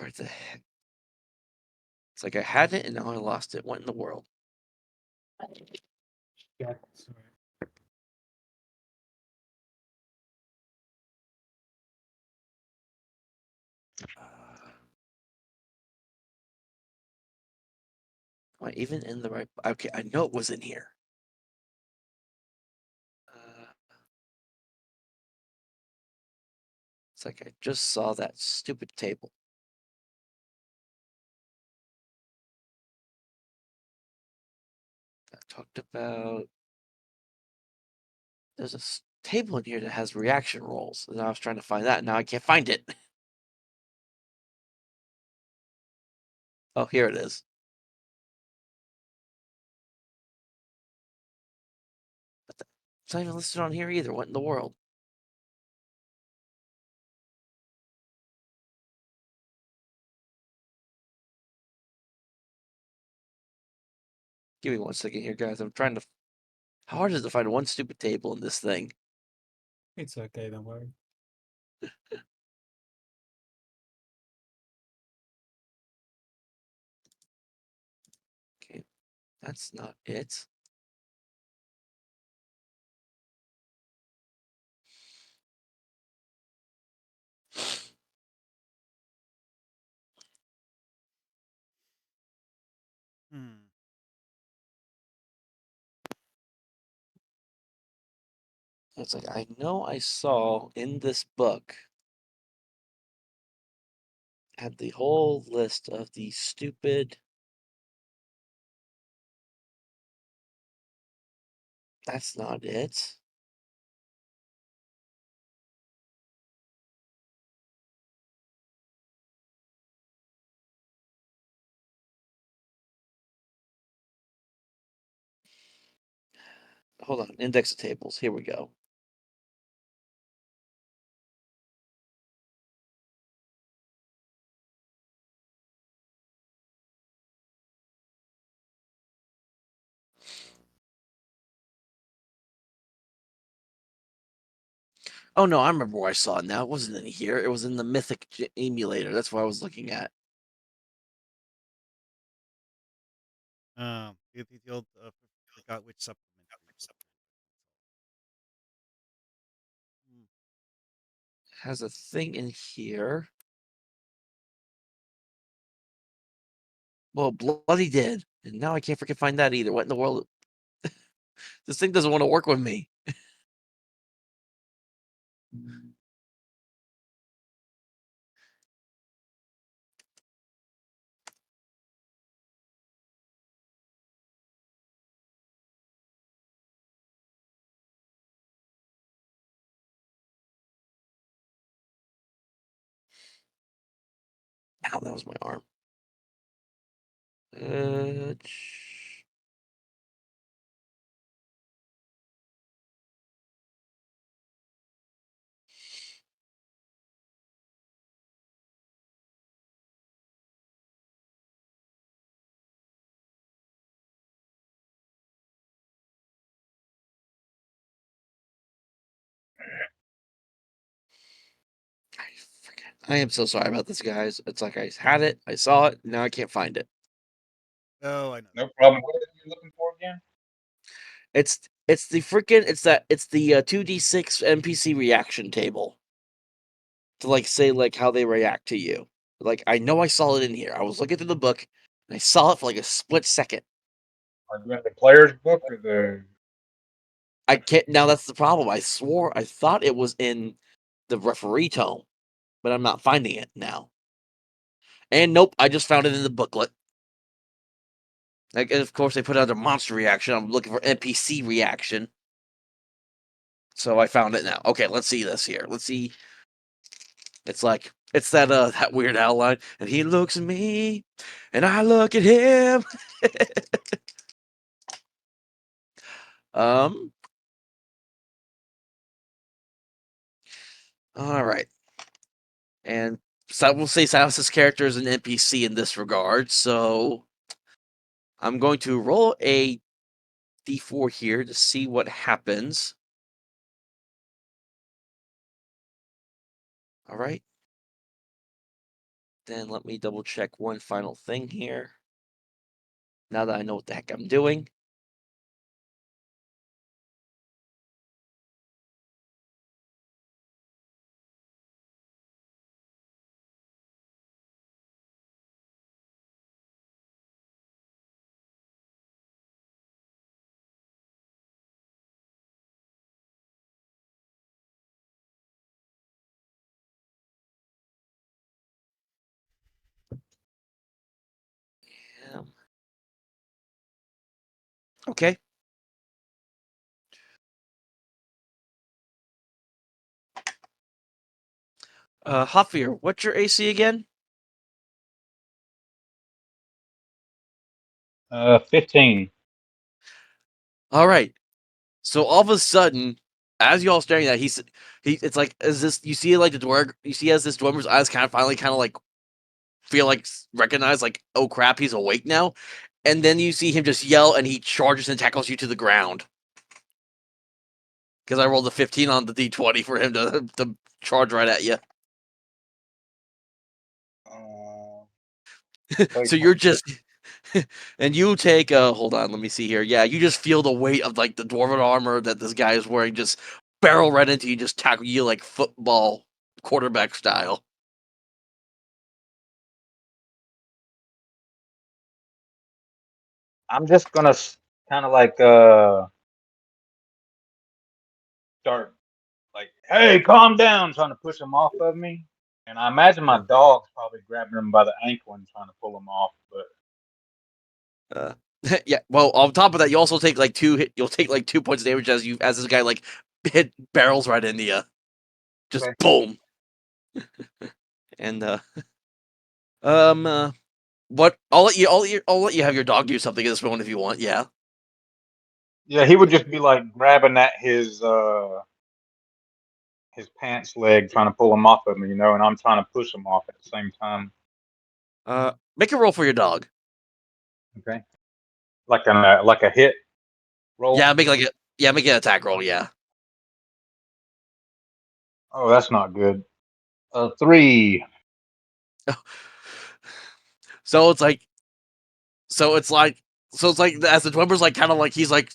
Where the heck? It's like I had it and now I lost it. What in the world? Yeah, sorry. Am I even in the right? Okay, I know it was in here. It's like I just saw that stupid table. I talked about. There's a table in here that has reaction rolls, and I was trying to find that. Now I can't find it. Oh, here it is. It's not even listed on here either. What in the world? Give me 1 second here, guys. I'm trying to. How hard is it to find one stupid table in this thing? It's okay, don't worry. Okay, that's not it. It's like I know I saw in this book had the whole list of the stupid. That's not it. Hold on, index of tables. Here we go. Oh no, I remember where I saw it now. It wasn't in here. It was in the Mythic emulator. That's what I was looking at. The old forgot which supplement. It has a thing in here. Well, bloody did. And now I can't freaking find that either. What in the world? This thing doesn't want to work with me. Ow, that was my arm. I am so sorry about this, guys. It's like I had it, I saw it, now I can't find it. Oh, I know. No problem. What are you looking for again? It's the freaking it's the 2d6 NPC reaction table. To like say like how they react to you. Like I know I saw it in here. I was looking through the book and I saw it for like a split second. Are you in the player's book or the? I can't now that's the problem. I swore I thought it was in the referee tome, but I'm not finding it now. And nope, I just found it in the booklet. Like, and of course, they put it under monster reaction. I'm looking for NPC reaction. So I found it now. Okay, let's see this here. Let's see. It's like it's that weird outline, and he looks at me, and I look at him. All right, and so we'll say Silas's character is an NPC in this regard. So I'm going to roll a d4 here to see what happens. All right. Then let me double check one final thing here. Now that I know what the heck I'm doing. Yeah. Okay. Huffier, what's your AC again? 15. All right. So all of a sudden, as y'all staring at, it's like, is this? You see, like the dwarf, you see as this dwarf's eyes kind of like feel like recognize, like, oh crap, he's awake now, and then you see him just yell, and he charges and tackles you to the ground. Because I rolled a 15 on the d20 for him to charge right at you. Wait, So you're just, and you take hold on, let me see here. Yeah, you just feel the weight of like the dwarven armor that this guy is wearing just barrel right into you, just tackle you like football quarterback style. I'm just gonna kind of like start like, hey, calm down, trying to push him off of me. And I imagine my dog's probably grabbing him by the ankle and trying to pull him off. But Yeah. Well, on top of that, you also take like you'll take like 2 points of damage as this guy like hit barrels right into you, just okay. boom. And um, what? I'll let you have your dog do something at this moment if you want. Yeah. Yeah, he would just be like grabbing at his pants leg, trying to pull him off of me, and I'm trying to push him off at the same time. Make a roll for your dog. Okay, like a hit roll. Yeah, make an attack roll. Yeah. Oh, that's not good. 3. So it's like, so it's like, so it's like as the Dwemer's like kind of like he's like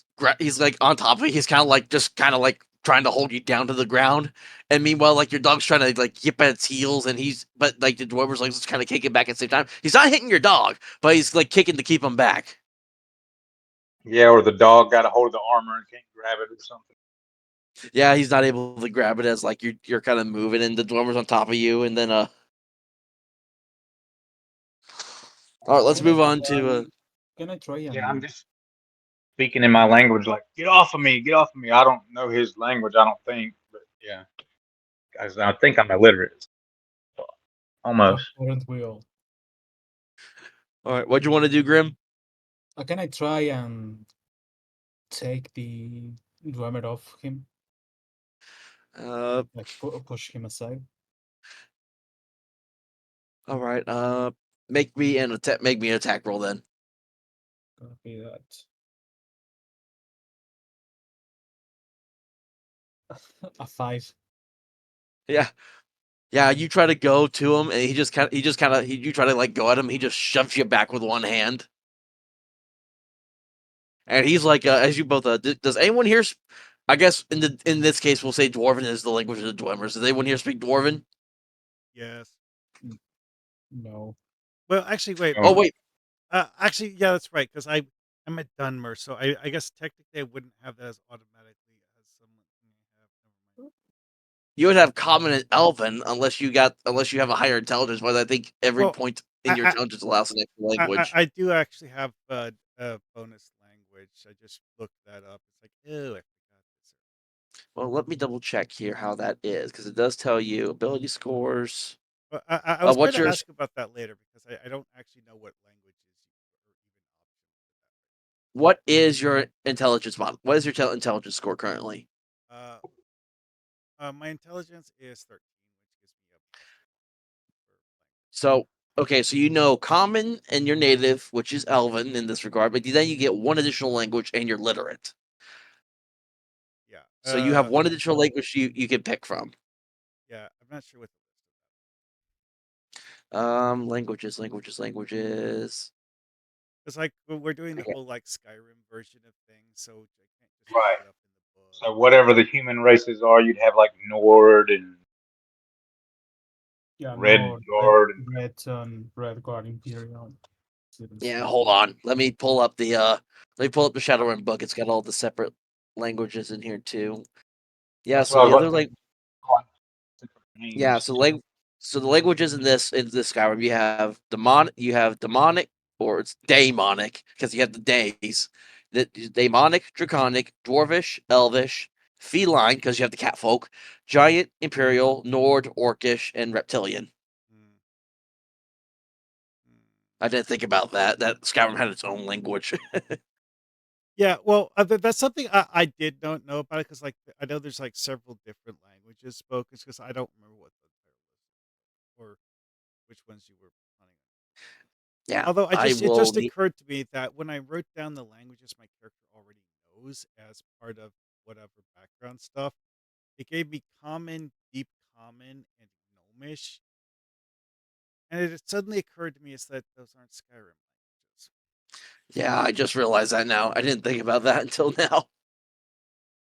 on top of it. He's kind of like just kind of like trying to hold you down to the ground, and meanwhile like your dog's trying to like yip at its heels, and but like the Dwemer's like just kind of kicking back at the same time. He's not hitting your dog, but he's like kicking to keep him back. Yeah, or the dog got a hold of the armor and can't grab it or something. Yeah, he's not able to grab it as like you're kind of moving, and the Dwemer's on top of you, and then all right, let's Can I move on try? to Can I try Yeah, I'm and just speaking in my language, like, get off of me, get off of me. I don't know his language, I don't think, but yeah, guys, I think I'm illiterate. So, almost. aren't we all? all right. What do you want to do, Grim? Can I try and take the drummer off him? Uh, Like push him aside? all right. Make me an attack roll then. Gonna be that. A 5. Yeah. Yeah, you try to go to him, and you try to like go at him. He just shoves you back with one hand, and he's like, as you both, does anyone here? I guess in this case, we'll say Dwarven is the language of the Dwemer's. Does anyone here speak Dwarven? Yes. No. Well, actually, wait. Oh wait, Actually, yeah, that's right. Because I'm a Dunmer, so I guess technically I wouldn't have that as automatically as someone may have. Never mind. you would have Common and Elven unless you have a higher intelligence. But I think every Well, point in your I intelligence allows an extra language. I do actually have a bonus language. I just looked that up. It's like, oh, I forgot this. Well, let me double check here how that is because it does tell you ability scores. But I was going What's to your ask about that later because I don't actually know what languages or even what is your intelligence model? What is your intelligence score currently? options. My intelligence is 13, which gives me a plus for language. So, okay, so you know Common and your native, which is Elven in this regard, but then you get one additional language and you're literate. Yeah. So you have one additional language you can pick from. Yeah. I'm not sure what the list of Languages. It's like we're doing the Okay. whole like Skyrim version of things, so I can't just Right. look it up in the book. So whatever the human races are, you'd have like Nord and Yeah, Red no, Guard. Red Guard Imperial. Yeah, hold on. Let me pull up the Shadowrun book. It's got all the separate languages in here too. Yeah, That's so what I the was other wondering. yeah, so the languages in this Skyrim, you have demonic, or it's daemonic because you have the days. The daemonic, draconic, dwarvish, elvish, feline because you have the catfolk, giant, imperial, nord, orcish, and reptilian. Hmm. Hmm. I didn't think about that. That Skyrim had its own language. Yeah, well, that's something I did not know about it because, like, I know there's like several different languages spoken because I don't remember what the title was or which ones you were planning on. Yeah, Although I it will just need. occurred to me that when I wrote down the languages my character already knows as part of whatever background stuff, it gave me common, deep common, and gnomish, and it suddenly occurred to me is that those aren't Skyrim languages. Yeah, I just realized that now. I didn't think about that until now.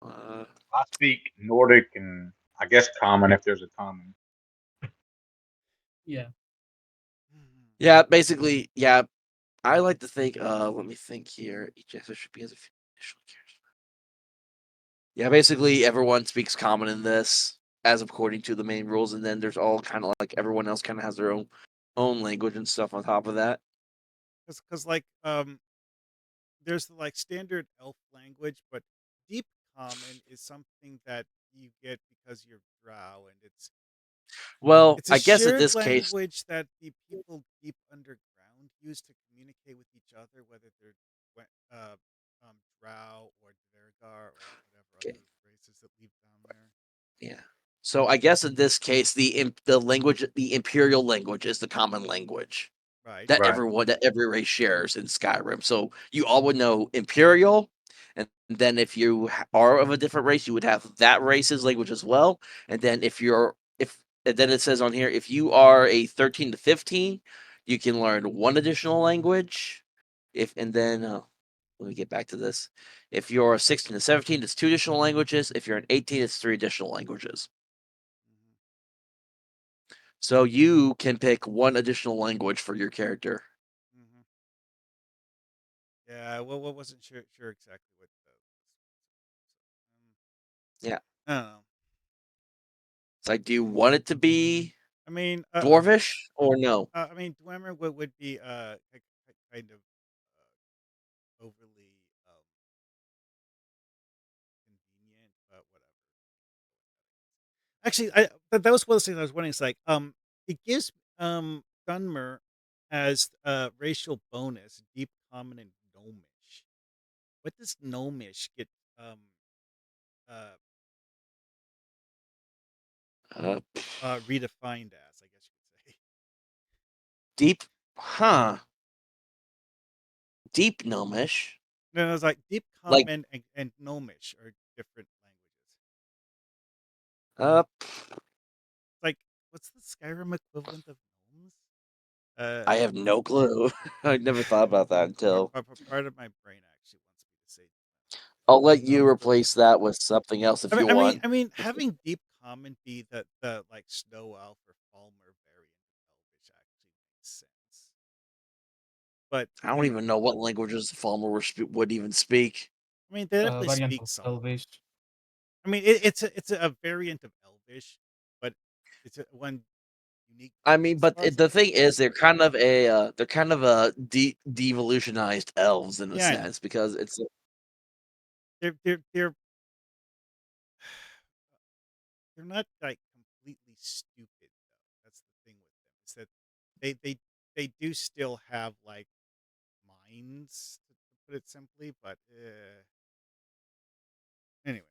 I speak Nordic and I guess Common if there's a Common. Yeah. Yeah, basically, yeah. I like to think. Let me think here. Each actor should be as a official character. Yeah, basically everyone speaks common in this, as according to the main rules, and then there's all kind of like everyone else kind of has their own language and stuff on top of that. Because like there's the like standard elf language, but deep common is something that you get because you're drow, and Well, it's a I guess in shared this case, language that the people deep underground use to communicate with each other, whether they're drow or Dvergar or whatever okay, other races that live down there. yeah. So I guess in this case, the language, the imperial language, is the common language Right. Right. that every race shares in Skyrim. So you all would know Imperial, and then if you are of a different race, you would have that race's language as well. And then and then it says on here, if you are a 13 to 15, you can learn one additional language. And then let me get back to this. If you're 16 to 17, it's two additional languages. If you're an 18, it's three additional languages. Mm-hmm. So you can pick one additional language for your character. Mm-hmm. Yeah. Well, wasn't sure exactly what. Yeah. I don't know. It's like, do you want it to be I mean, dwarvish or no? I mean, Dwemer would be kind of overly convenient, but whatever. Actually, that was one of the things I was wondering. It's like it gives Dunmer as racial bonus deep common and gnomish. What does gnomish get um uh Uh, redefined as? I guess you could say. deep, huh? Deep gnomish. No, it's like deep Like, common and gnomish are different languages. uh, Like, what's the Skyrim equivalent of gnomes? Uh, I have no clue. I never thought about that until. part of my brain actually wants me to say. I'll let you replace that with something else if you want. I mean, having deep common be the like snow elf or Falmer variant of Elvish actually makes sense. But I don't even know what languages the Falmer would even speak. I mean, they definitely Variant speak of some. Elvish. I mean, it's a variant of Elvish, but it's one unique. I mean, As but far as the thing is, they're kind of a devolutionized elves in a yeah, I know. sense because it's They're they're not like completely stupid though. That's the thing with them is that they do still have like minds to put it simply, but anyway.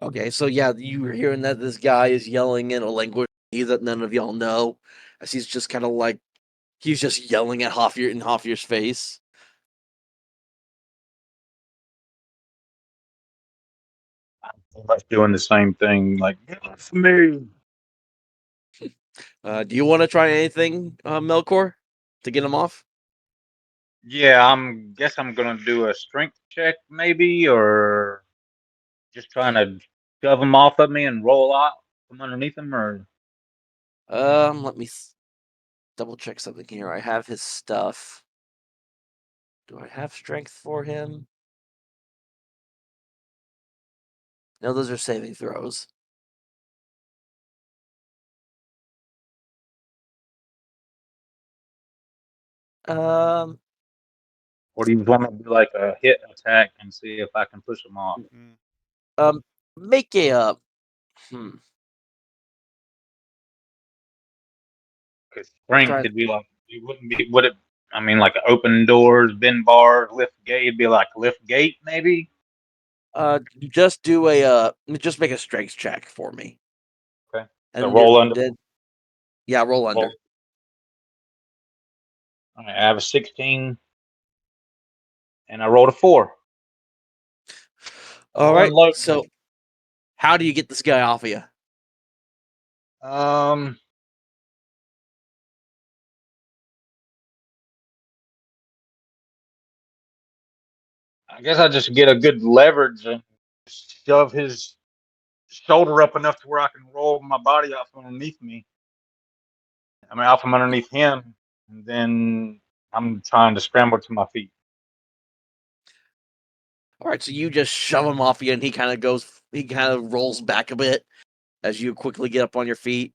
okay. So yeah, you were hearing that this guy is yelling in a language that none of y'all know, as he's just kind of like he's just yelling at Hafir's face. much doing the same thing. Like, get off me. Do you want to try anything, Melkor, to get him off? Yeah, I'm gonna do a strength check maybe, or just trying to shove him off of me and roll out from underneath him, or Let me double check something here. I have his stuff. Do I have strength for him? No, those are saving throws. Um, or do you want me to do like a hit attack and see if I can push him off? Mm. make a hmm. Because strength Try. could be like it wouldn't be would it? I mean, like open doors, bend bars, lift gate. It'd be like lift gate maybe. Just do just make a strength check for me, Okay, so and roll under. yeah, roll Roll. under. All right, I have a 16, and I rolled a 4. All Rolling right. low. So, how do you get this guy off of you? Um, I guess I just get a good leverage and shove his shoulder up enough to where I can roll my body out from underneath me. I mean, out from underneath him, and then I'm trying to scramble to my feet. All right. So you just shove him off you, and he kind of rolls back a bit as you quickly get up on your feet.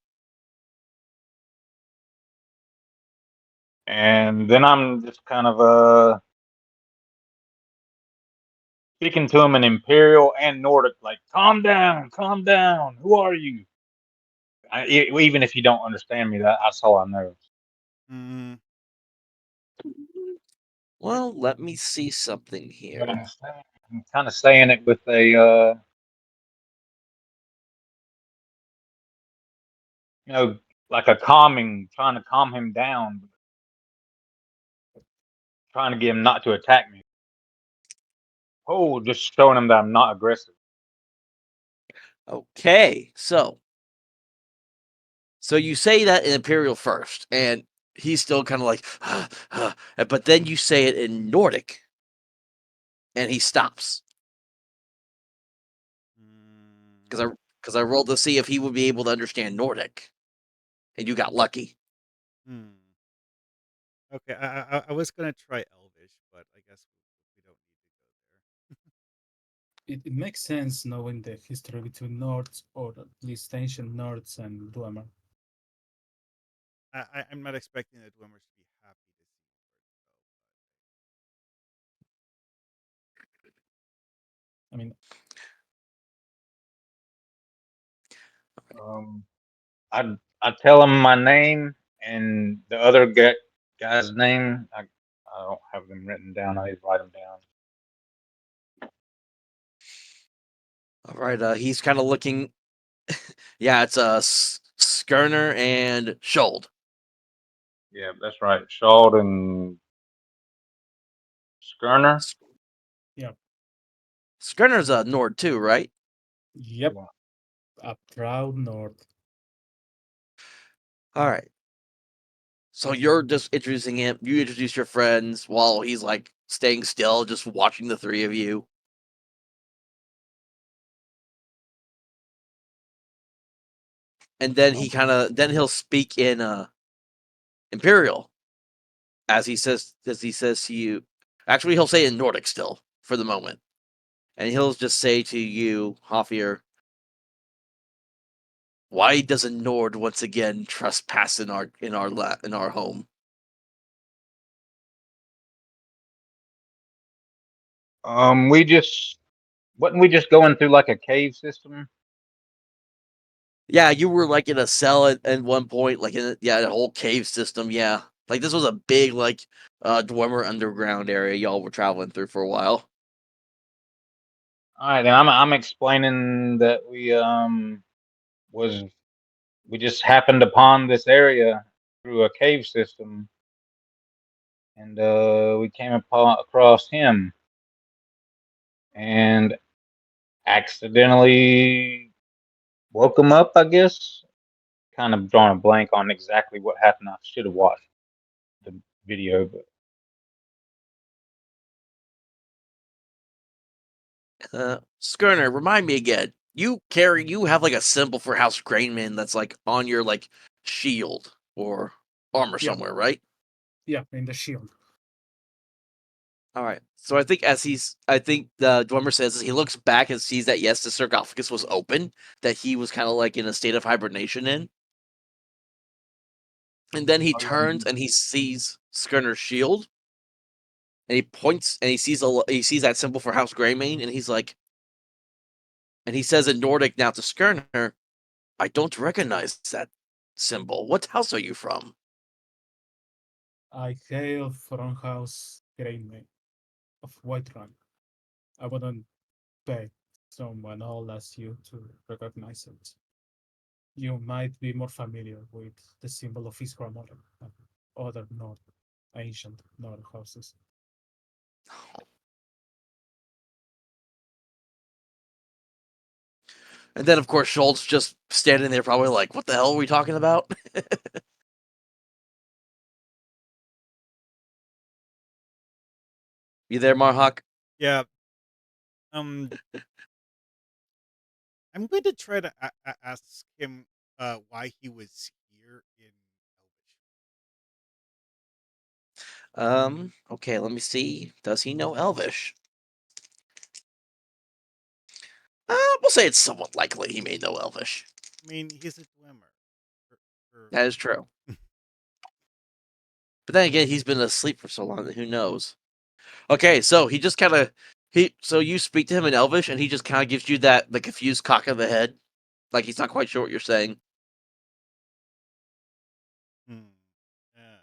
And then I'm just kind of speaking to him in Imperial and Nordic, like, calm down. Who are you? Even if you don't understand me, that's all I know. Mm. Well, let me see something But here. I'm kind of saying it with a, like a calming, trying to calm him down, trying to get him not to attack me. Oh, just showing him that I'm not aggressive. Okay. So you say that in Imperial first, and he's still kind of like, but then you say it in Nordic, and he stops because Mm. I rolled to see if he would be able to understand Nordic, and you got lucky. Hmm. Okay, I was gonna try Elvish, but I guess we don't need to go there. It makes sense knowing the history between Nords, or at least ancient Nords, and Dwemer. I'm not expecting the Dwemer to be happy to see I mean, Um, I tell him my name and the other guy's name. I don't have them written down. I need to write them down. All right. He's kind of looking. Yeah, it's Skerner and Shold. Yeah, that's right. Shald and Skerner. yeah, Skerner's a Nord too, right? yep, a proud Nord. All right. So you're just introducing him. You introduce your friends while he's like staying still, just watching the three of you. And then he'll speak in Imperial as he says to you. Actually, he'll say in Nordic still for the moment, and he'll just say to you, Hofir, "Why does a Nord once again trespass in our home?" We just wasn't we just going through like a cave system? Yeah, you were like in a cell at one point, like a whole cave system. Yeah, like this was a big Dwemer underground area y'all were traveling through for a while. All right, then I'm explaining that was we just happened upon this area through a cave system, and we came across him, and accidentally woke him up, I guess. Kind of drawing a blank on exactly what happened. I should have watched the video, but Skerner, remind me again. You have like a symbol for House Grainman that's like on your like shield or armor Yeah. somewhere, right? Yeah, in the shield. All right. So I think I think the Dwemer says as he looks back and sees that yes, the sarcophagus was open, that he was kind of like in a state of hibernation in. And then he Oh, yeah. turns and he sees Skerner's shield, and he points and he sees that symbol for House Greymane, and he's like, and he says in Nordic now to Skerner, "I don't recognize that symbol. What house are you from?" I hail from House Grainmane of Whiterun. I wouldn't pay someone old as you to recognize it. You might be more familiar with the symbol of Isgramor than other ancient Nord houses. And then of course Schultz just standing there, probably like, "What the hell are we talking about?" You there, Marhawk? Yeah. I'm going to try to ask him why he was here in Elvish. Okay, let me see. Does he know Elvish? We'll say it's somewhat likely he may know Elvish. I mean, he's a Dwemer. For- That is true. But then again, he's been asleep for so long that who knows? Okay, so he just kind of so you speak to him in Elvish, and he just kind of gives you the confused cock of the head, like he's not quite sure what you're saying. Hmm. Yeah.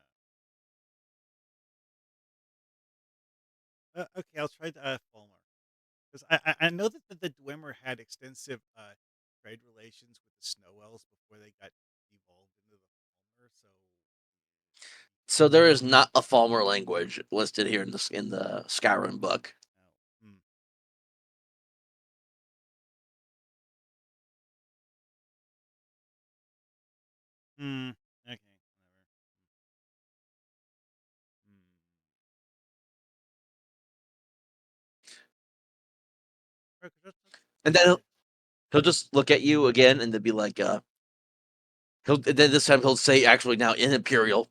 Okay, I'll try Fulmer. Because I know that the Dwemer had extensive trade relations with the Snow Elves before they got evolved into the Fulmer. So, So there is not a Falmer language listed here in the Skyrim book. no. Okay. Whatever. Hmm. Okay, And then he'll just look at you again, and then be like, then this time he'll say, actually now in Imperial,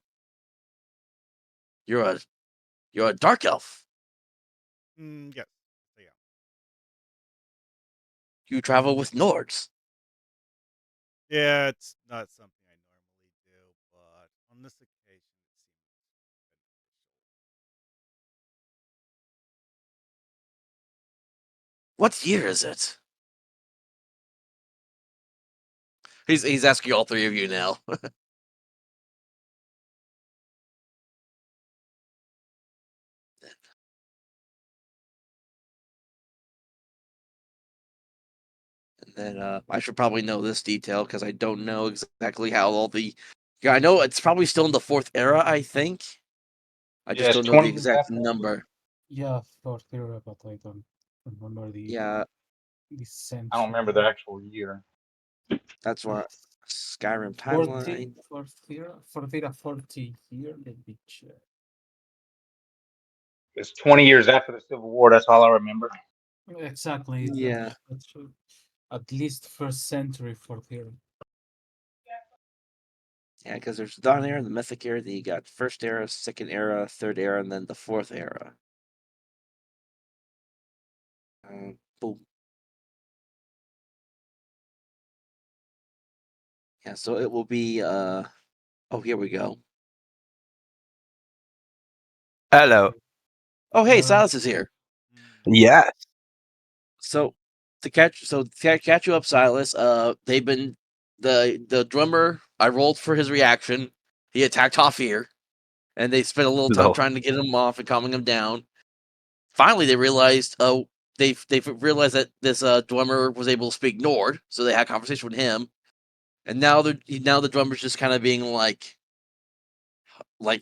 you're a dark elf. Yes. So, yeah. You travel with Nords. Yeah, it's not something I normally do, but on this occasion, it seems What year is it? He's asking all three of you now. And then I should probably know this detail because I don't know exactly how all the. Yeah, I know it's probably still in the fourth era. I think. I yeah, just it's don't know the 20 years exact after. number. Yeah, for theory, but I don't remember Yeah, the I don't century. remember the actual year. that's why Skyrim 40, timeline. for theory, 40 year, let me check. It's 20 years after the Civil War. That's all I remember. Exactly, Yeah, that's true. At least first century for theory. yeah, because there's Dawn era, the Mythic era, then you got first era, second era, third era, and then the fourth era. Boom. Yeah, so it will be. Oh, here we go. Hello. Oh, hey, Hello. Silas is here. Hmm. Yes. So to catch you up, Silas. They've been the drummer. I rolled for his reaction. He attacked Hafir, and they spent a little time Lol. trying to get him off and calming him down. Finally, they realized. Oh, they've realized that this drummer was able to speak Nord, so they had a conversation with him. And now the drummer's just kind of being like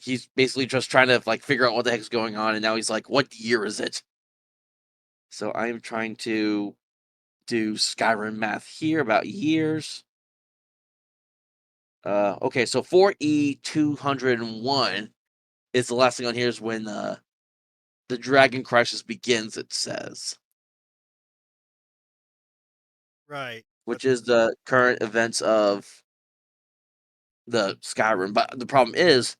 he's basically just trying to like figure out what the heck's going on. And now he's like, "What year is it?" So I am trying to do Skyrim math here about years. Okay, so 4E201 is the last thing on here is when the Dragon Crisis begins, it says. Right. Which is the current events of the Skyrim. But the problem is,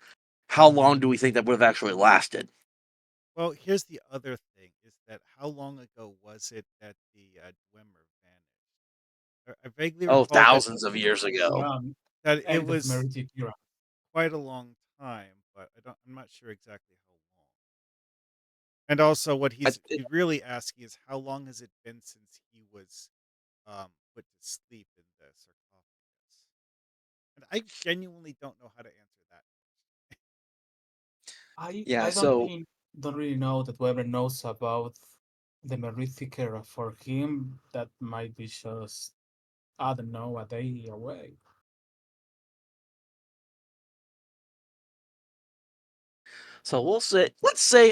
how long do we think that would have actually lasted? Well, here's the other thing: is that how long ago was it that the Dwemer vanished? I vaguely Oh, recall thousands of years ago. that it End of was Meroitic era. quite a long time, but I'm not sure exactly how long. And also, what he's really asking is how long has it been since he was put to sleep in the sarcophagus? And I genuinely don't know how to answer that. Yeah, I so don't really know that Weber knows about the Meroitic era. For him, that might be just, I don't know, a day away. we'll say,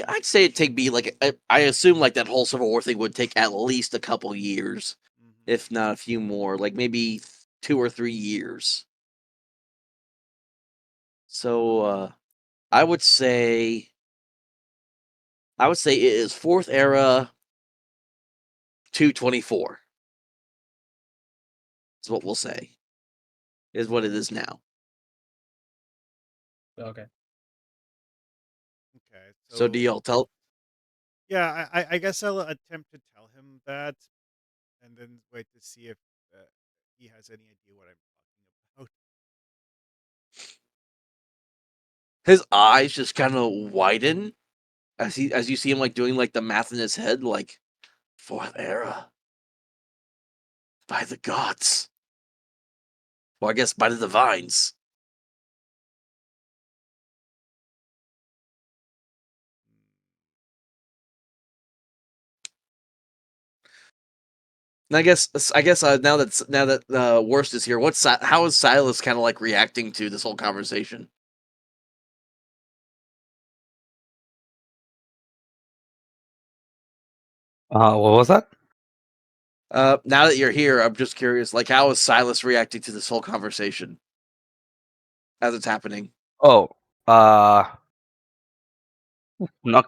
I'd say it'd take me like I assume like that whole Civil War thing would take at least a couple years, if not a few more, like maybe 2 or 3 years. So I would say it is fourth era 224. Is what we'll say. Is what it is now. Okay. Okay, So do y'all tell? Yeah, I guess I'll attempt to tell him that, and then wait to see if he has any idea what I'm talking about. His eyes just kind of widen as you see him like doing like the math in his head, like fourth era by the gods. Well, I guess by the divines. And I guess now that worst is here, how is Silas kind of like reacting to this whole conversation? What was that? Now that you're here, I'm just curious, like how is Silas reacting to this whole conversation as it's happening? Oh, not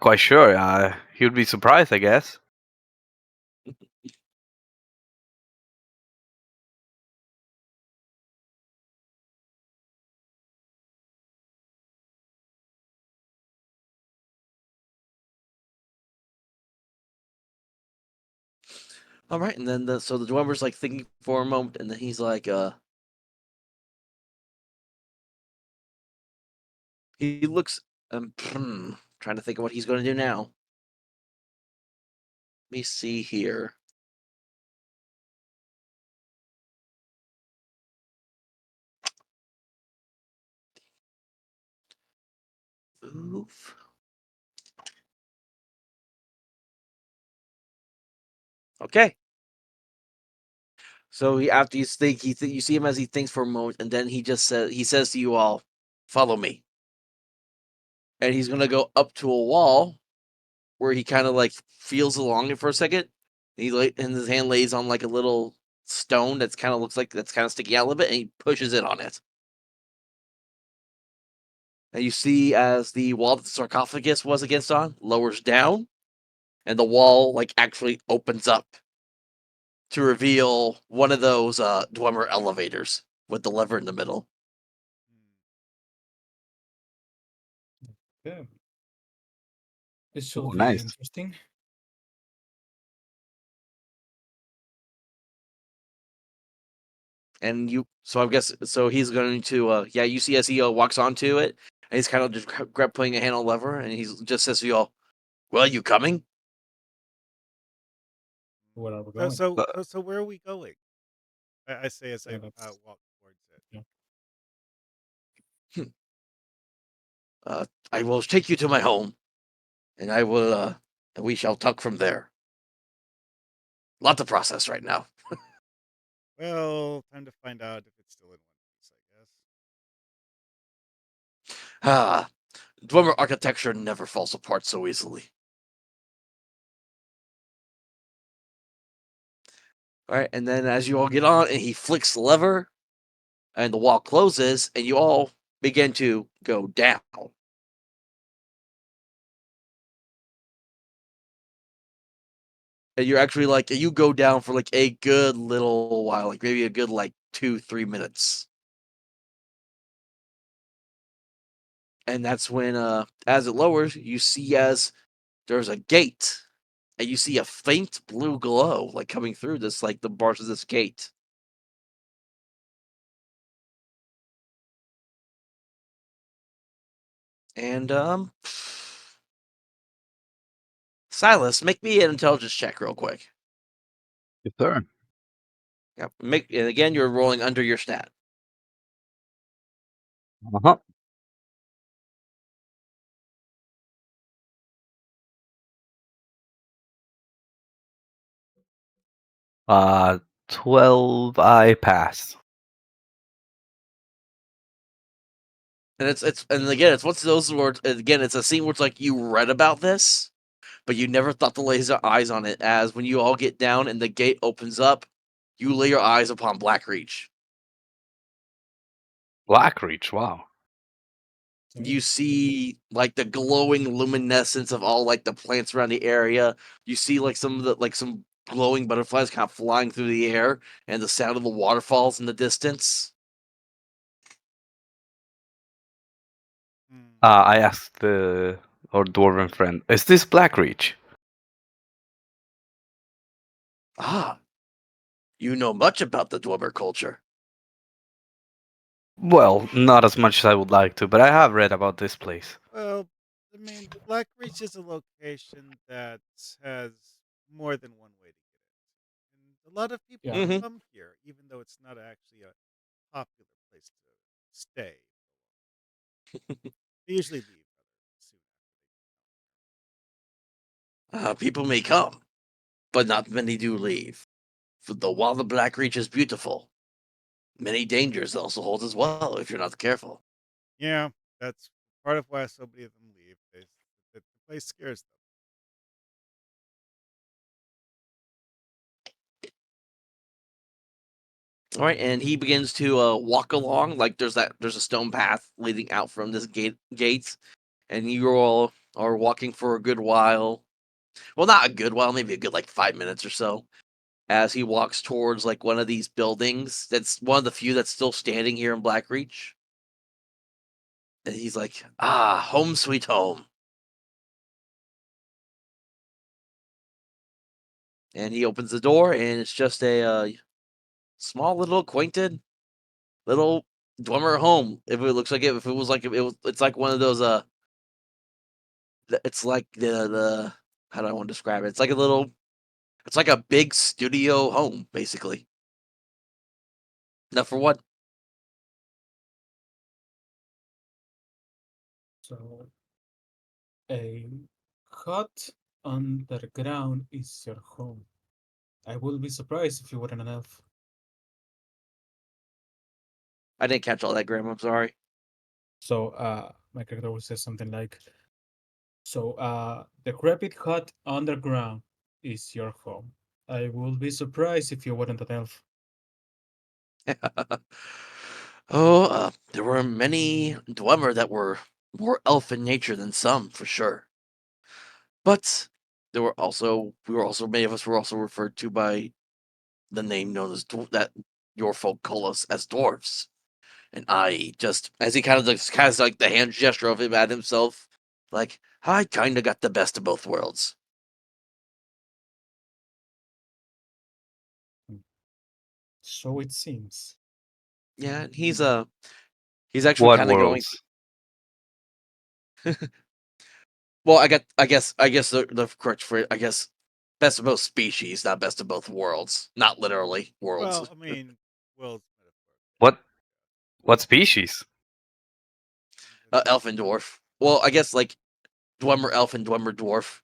quite sure. He would be surprised, I guess. All right, and then the Dwemer's like thinking for a moment, and then he's like, he looks, trying to think of what he's going to do now. Let me see here. Move. Okay. So after you think, you see him as he thinks for a moment, and then he says to you all, "Follow me." And he's gonna go up to a wall where he kind of like feels along it for a second. And his hand lays on like a little stone that's kind of sticking out a little bit, and he pushes it on it. And you see as the wall that the sarcophagus was against on lowers down, and the wall like actually opens up to reveal one of those Dwemer elevators with the lever in the middle. Yeah. It should Oh, be nice. interesting. And so I guess he's going to you see as he walks onto it, and he's kind of just putting a hand on the lever, and he just says to you all, "Well, you coming?" Where are we So going? so where are we going? I say as I walk towards it. Yeah. I will take you to my home, and and we shall talk from there. Lot of process right now. Well, time to find out if it's still in one piece, I guess. Ah, Dwemer architecture never falls apart so easily. All right, and then as you all get on, and he flicks the lever, and the wall closes, and you all begin to go down. And you're actually like you go down for like a good little while, like maybe a good like 2-3 minutes. And that's when as it lowers, you see as there's a gate, and you see a faint blue glow like coming through this, like the bars of this gate. And Silas, make me an intelligence check real quick. Yes, sir. Yep. And again, you're rolling under your stat. Uh-huh. 12, I pass. And and again, it's what's those words again, it's a scene where it's like you read about this, but you never thought to lay your eyes on it, as when you all get down and the gate opens up, you lay your eyes upon Blackreach. Blackreach, wow. You see like the glowing luminescence of all like the plants around the area. You see like some glowing butterflies kind of flying through the air, and the sound of the waterfalls in the distance. Hmm. I asked our dwarven friend, is this Blackreach? Ah, you know much about the Dwemer culture. Well, not as much as I would like to, but I have read about this place. Well, I mean, Black Reach is a location that has more than one way to get in. And a lot of people Yeah. Mm-hmm. come here, even though it's not actually a popular place to stay. They usually leave soon People may come, but not many do leave. For though while the Black Reach is beautiful, many dangers also hold as well if you're not careful. Yeah, that's part of why so many of them leave. The place scares them. All right, and he begins to walk along. Like there's a stone path leading out from this gates, and you all are walking for a good while. Well, not a good while, maybe a good like 5 minutes or so. As he walks towards like one of these buildings, that's one of the few that's still standing here in Blackreach. And he's like, "Ah, home sweet home." And he opens the door, and it's just a small little acquainted little Dwemer home. If it looks like it, if it was like it was, it's like one of those it's like the how do I want to describe it? It's like a little, it's like a big studio home, basically. Now for what? So a hut underground is your home. I will be surprised if you weren't an elf. I didn't catch all that, Graham. I'm sorry. So my character will say something like, so the decrepit hut underground is your home. I will be surprised if you weren't an elf. Oh, there were many Dwemer that were more elf in nature than some, for sure. But many of us were also referred to by the name known as that your folk call us as dwarves. And I just, as he kind of like the hand gesture of him at himself, like I kind of got the best of both worlds. So it seems. Yeah, and he's actually What kind of going. worlds? Well, I guess the correct phrase, I guess, best of both species, not best of both worlds, not literally worlds. Well, I mean, well, What what species? Elf and dwarf. Well, I guess like Dwemer elf and Dwemer dwarf.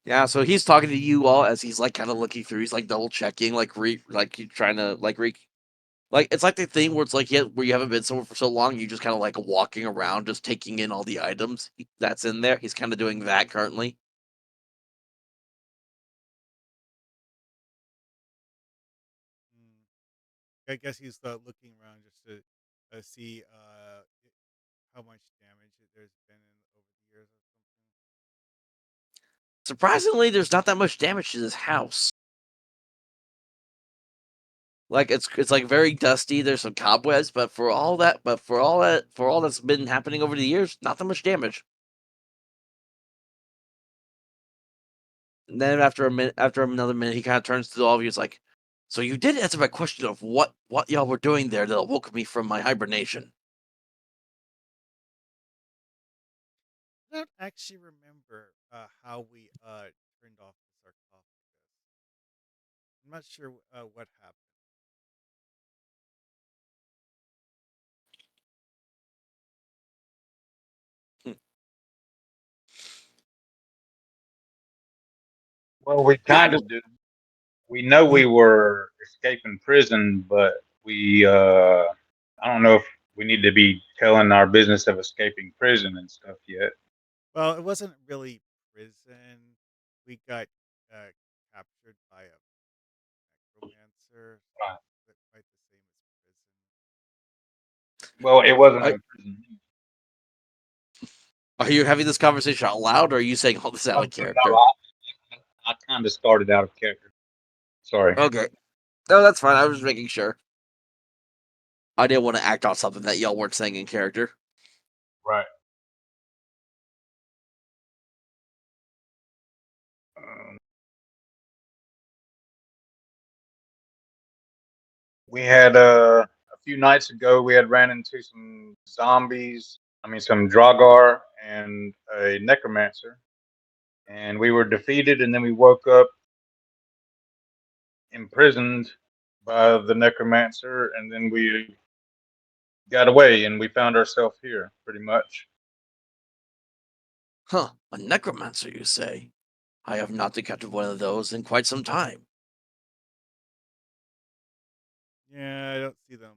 Yeah, so he's talking to you all as he's like kind of looking through. He's like double checking, like like he's trying to like Like it's like the thing where it's like where you haven't been somewhere for so long, you just kind of like walking around, just taking in all the items that's in there. He's kind of doing that currently. Mm. I guess he's looking around just to see how much damage there's been over the years or something. Surprisingly, there's not that much damage to this house. Like it's like very dusty. There's some cobwebs, but for all that's been happening over the years, not that much damage. And then after another minute, he kind of turns to all of you. It's like, so you did answer my question of what y'all were doing there that woke me from my hibernation. I don't actually remember how we turned off the sarcophagus. I'm not sure what happened. Hmm. Well, we kind of do. We know we were escaping prison, but I don't know if we need to be telling our business of escaping prison and stuff yet. Well, it wasn't really prison. We got uh, captured by a necromancer. Right. Not quite the same as prison. Well, it wasn't Are, a prison. are you having this conversation out loud, or are you saying all this out of No, character? I kind of started out of character. Sorry. Okay, no, that's fine. I was just making sure. I didn't want to act on something that y'all weren't saying in character. Right. Um, we had a few nights ago. We had ran into some zombies. I mean, some Dragar and a necromancer, and we were defeated. And then we woke up imprisoned by the necromancer, and then we got away, and we found ourselves here, pretty much. Huh? A necromancer, you say? I have not encountered one of those in quite some time. Yeah, I don't see them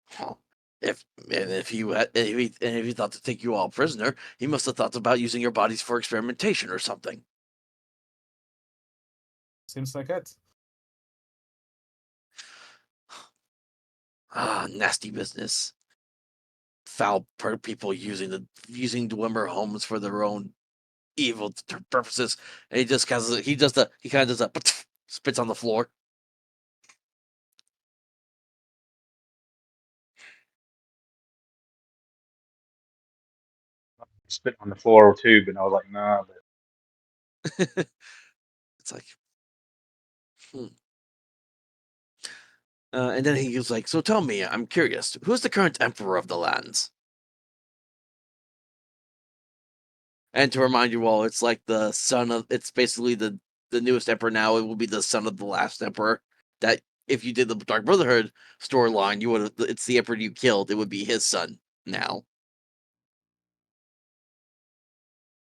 often. Huh. If he thought to take you all prisoner, he must have thought about using your bodies for experimentation or something. Seems like it. Ah, nasty business. People using Dwemer homes for their own evil purposes. And he kind of does a spits on the floor. Spit on the floor too, but I was like, nah. But It's like, hmm. And then he was like, "So tell me, I'm curious. Who's the current emperor of the lands?" And to remind you all, it's like the son of. It's basically the newest emperor now. It will be the son of the last emperor. That if you did the Dark Brotherhood storyline, you would. It's the emperor you killed. It would be his son now.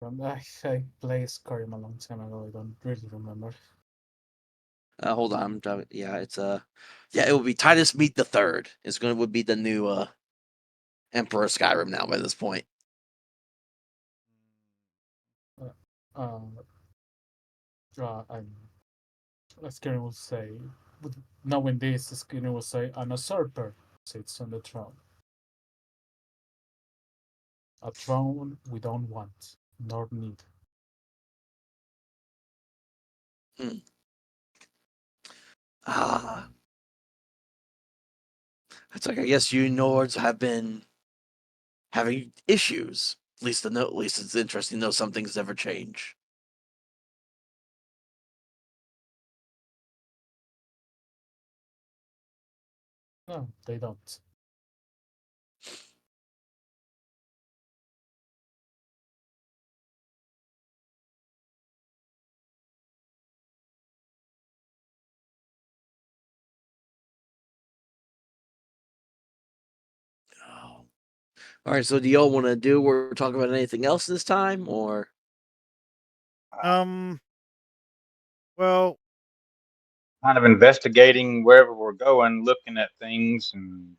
I played Skyrim a long time ago. I don't really remember. Hold on, yeah, yeah, it would be Titus Meat the Third. Would be the new emperor of Skyrim now by this point. Uh, uh, I'm Skyrim will say, but knowing this, Skyrim will say, an usurper sits on the throne. A throne we don't want, nor need. Hmm. Ah, it's like I guess you Nords have been having issues. At least it's interesting to know some things never change. No, they don't. Oh. All right, so do y'all want to do? We're talking about anything else this time, or Um, Well, kind of investigating wherever we're going, looking at things, and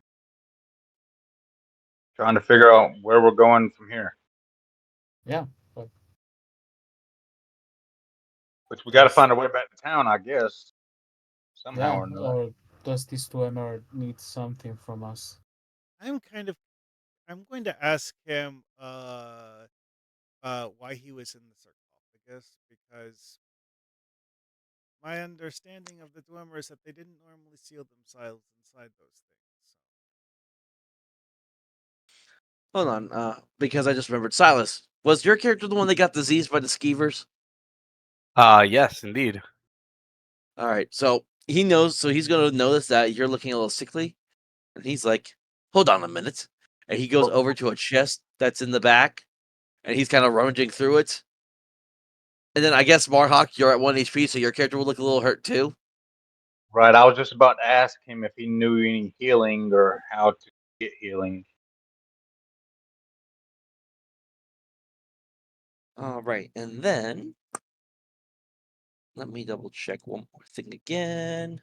trying to figure out where we're going from here. Yeah, but Which we got to does find our way back to town, I guess, somehow yeah, or another. or does this dwemer need something from us? I'm kind of I'm going to ask him why he was in the sarcophagus, because my understanding of the Dwemer is that they didn't normally seal themselves inside those things. Hold on, because I just remembered. Silas, was your character the one that got diseased by the skeevers? Yes, indeed. All right, so he knows. So he's gonna notice that you're looking a little sickly, and he's like, "Hold on a minute," and he goes over to a chest that's in the back, and he's kind of rummaging through it. And then I guess Marhawk, you're at 1 HP, so your character will look a little hurt too. Right. I was just about to ask him if he knew any healing or how to get healing. All right, and then let me double check one more thing again.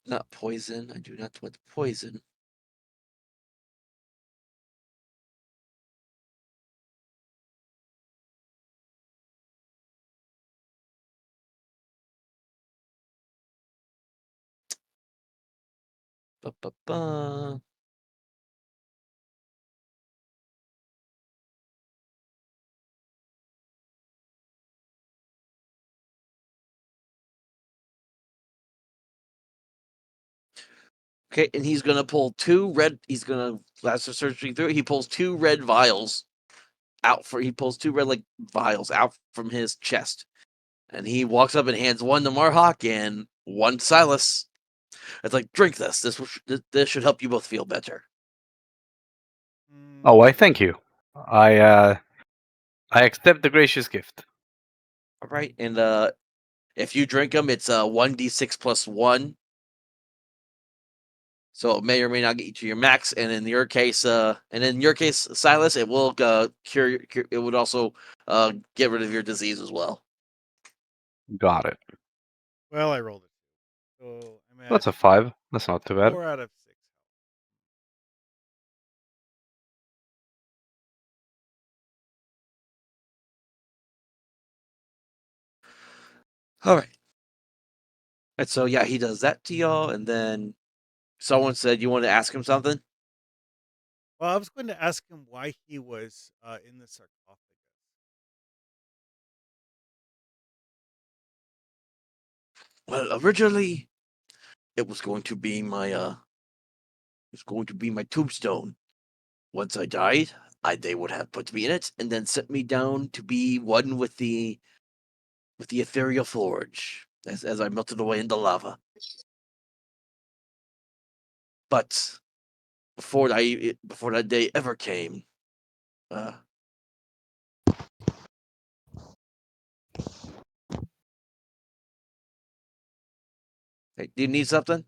Not poison. I do not want poison. Ba-ba-ba. Okay, and he's gonna pull two red. He's gonna after searching through it, he pulls two red vials out for. He pulls two red like vials out from his chest, and he walks up and hands one to Marhawk and one to Silas. It's like, drink this. This should help you both feel better. Oh, Mm, why? Thank you. I accept the gracious gift. All right, and if you drink them, it's 1d6 plus 1. So it may or may not get you to your max, and in your case, Silas, it will cure. It would also get rid of your disease as well. Got it. well, I rolled it, so I'm at That's a 5. That's not too bad. 4 out of 6. All right, and so yeah, he does that to y'all, and then someone said you want to ask him something. Well, I was going to ask him why he was in the sarcophagus. Well, originally it was going to be my tombstone. Once I died, they would have put me in it and then sent me down to be one with the ethereal forge as I melted away in the lava. But before that day ever came, uh, hey, do you need something?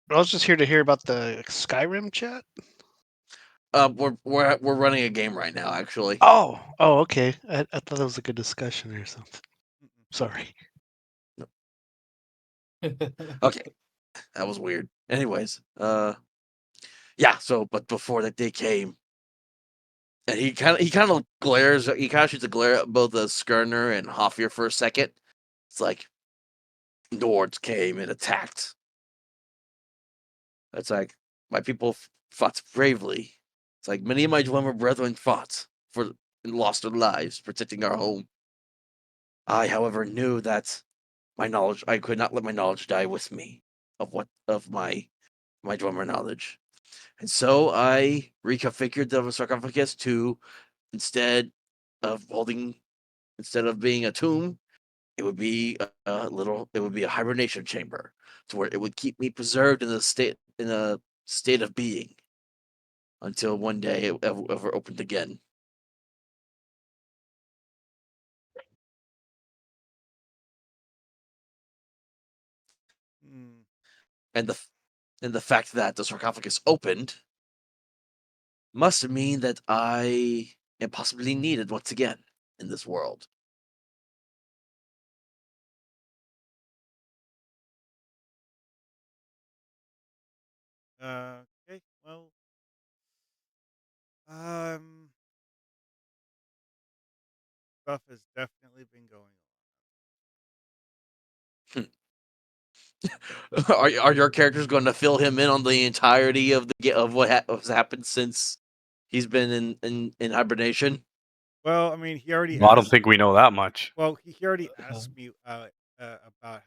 I was just here to hear about the Skyrim chat. We're running a game right now, actually. Oh, okay. I thought that was a good discussion or something. Mm-mm. Sorry. Okay, that was weird. Anyways, yeah. So, but before that day came, and he kind of glares. He kind of shoots a glare at both the Skirner and Hoffier for a second. It's like Nords came and attacked. It's like my people fought bravely. It's like many of my Dwemer brethren fought for and lost their lives protecting our home. I, however, knew that I could not let my knowledge die with me of my Dwemer knowledge. And so I reconfigured the sarcophagus to instead of holding instead of being a tomb, it would be a hibernation chamber to where it would keep me preserved in a state of being until one day it ever opened again. Mm. And And the fact that the sarcophagus opened must mean that I am possibly needed once again in this world. Okay, well, um, stuff has definitely been going Are your characters going to fill him in on the entirety of what's happened since he's been in hibernation? on. Well, I mean, he already Well, I don't asked. think we know that much. Well, he already Uh, asked me about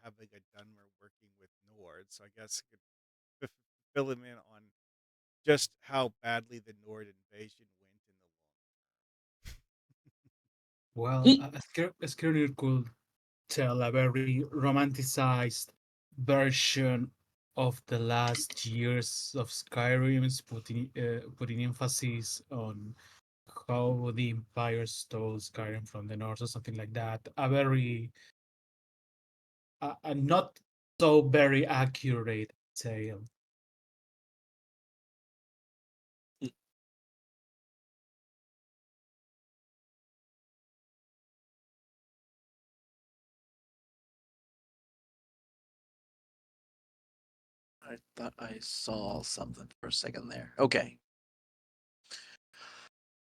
having a Dunmer working with Nord, so I guess I could fill him in on just how badly the Nord invasion went in the long. well, a Skyrim could tell a very romanticized version of the last years of Skyrim, is putting emphasis on how the Empire stole Skyrim from the North or something like that. A not so very accurate tale. I thought I saw something for a second there. Okay.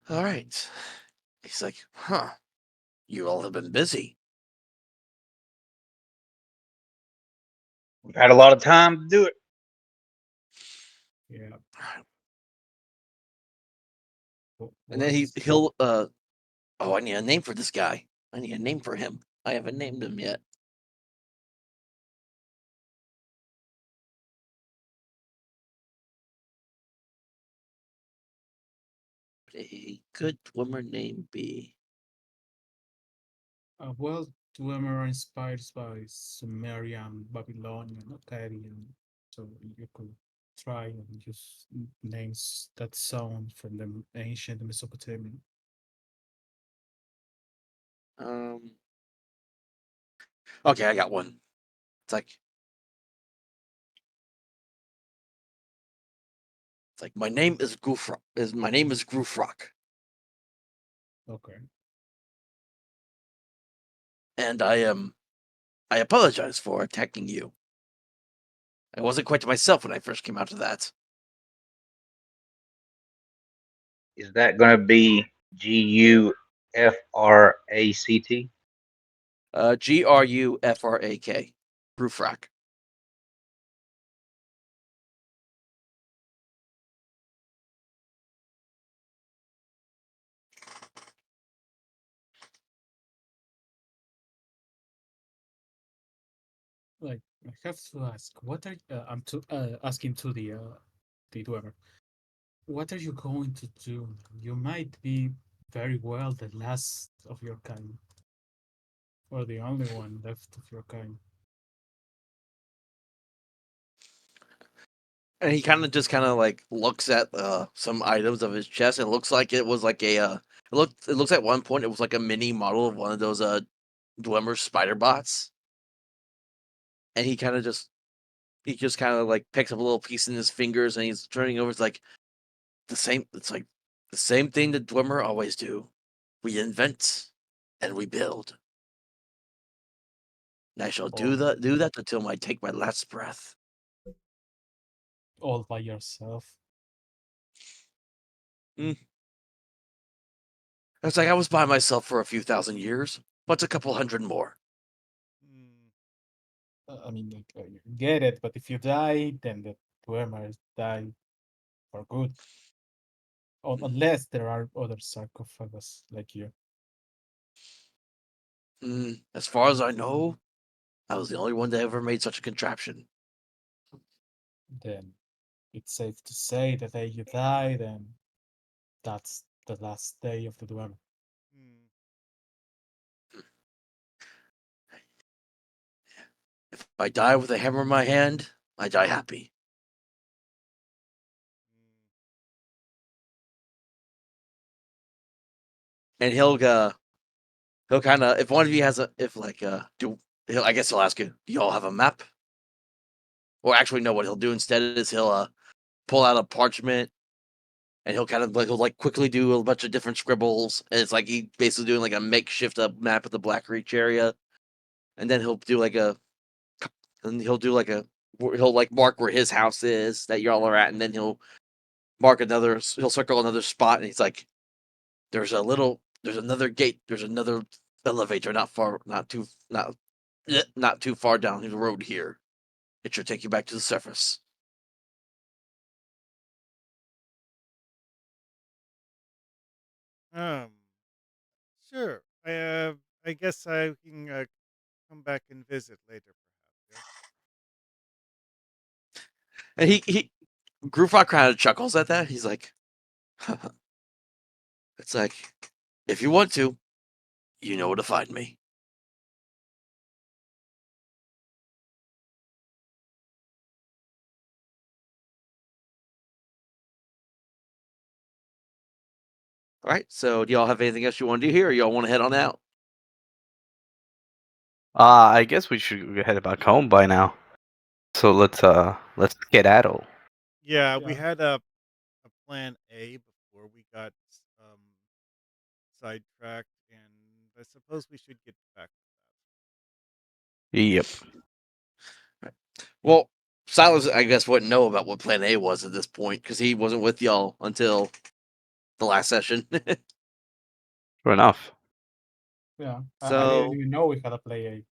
All right. He's like, huh, you all have been busy. We've had a lot of time to do it. Yeah. And then What's he'll oh, I need a name for this guy. I need a name for him. I haven't named him yet. What a good swimmer name be? well, Dwemer are inspired by Sumerian, Babylonian, Akkadian, so you could try and use names that sound from the ancient Mesopotamian. Um. Okay, I got one. It's like my name is Gufrock. My name is Grufrock, Okay. and I apologize for attacking you. I wasn't quite myself when I first came out of that. Is that going to be Gufract? Grufrak. Grufrak. Like, I have to ask, what are I'm to asking to the Dwemer, what are you going to do? You might be very well the last of your kind, or the only one left of your kind. And he kind of like looks at some items of his chest. It looks like it was like a it looks at one point it was like a mini model of one of those Dwemer spider bots. And he just kind of like picks up a little piece in his fingers and he's turning over. It's like it's like the same thing that Dwemer always do. We invent and we build. And I shall All, do that until I take my last breath. all by yourself. Mm. It's like I was by myself for a few thousand years. What's a couple hundred more? Hmm. I mean, like, you get it, but if you die, then the Dwemer die for good. Unless there are other sarcophagus like you. As far as I know, I was the only one that ever made such a contraption. Then it's safe to say the day you die, then that's the last day of the Dwemer. Hmm. If I die with a hammer in my hand, I die happy. Hmm. And he'll kind of if one of you has a if like do he'll, I guess he'll ask you, do y'all have a map? Or actually, no. What he'll do instead is he'll pull out a parchment, and he'll kind of like quickly do a bunch of different scribbles, and it's like he basically doing like a makeshift map of the Black Reach area, and then he'll do like he'll like mark where his house is that y'all are at, and then he'll circle another spot, and he's like, there's another gate, there's another elevator not too far down the road here. It should take you back to the surface. Um, sure. I guess I can come back and visit later, perhaps. And he Groovrock kind of chuckles at that. He's like, it's like, if you want to, you know where to find me. All right. So, do y'all have anything else you want to do here, or y'all want to head on out? I guess we should head back home by now. So let's skedaddle. Yeah, we Yeah. had a plan A before we got um sidetracked, and I suppose we should get back to Yep. Well, Silas, I guess, wouldn't know about what Plan A was at this point because he wasn't with y'all until the last session. Fair enough. Yeah. I didn't So, even know we had a play A.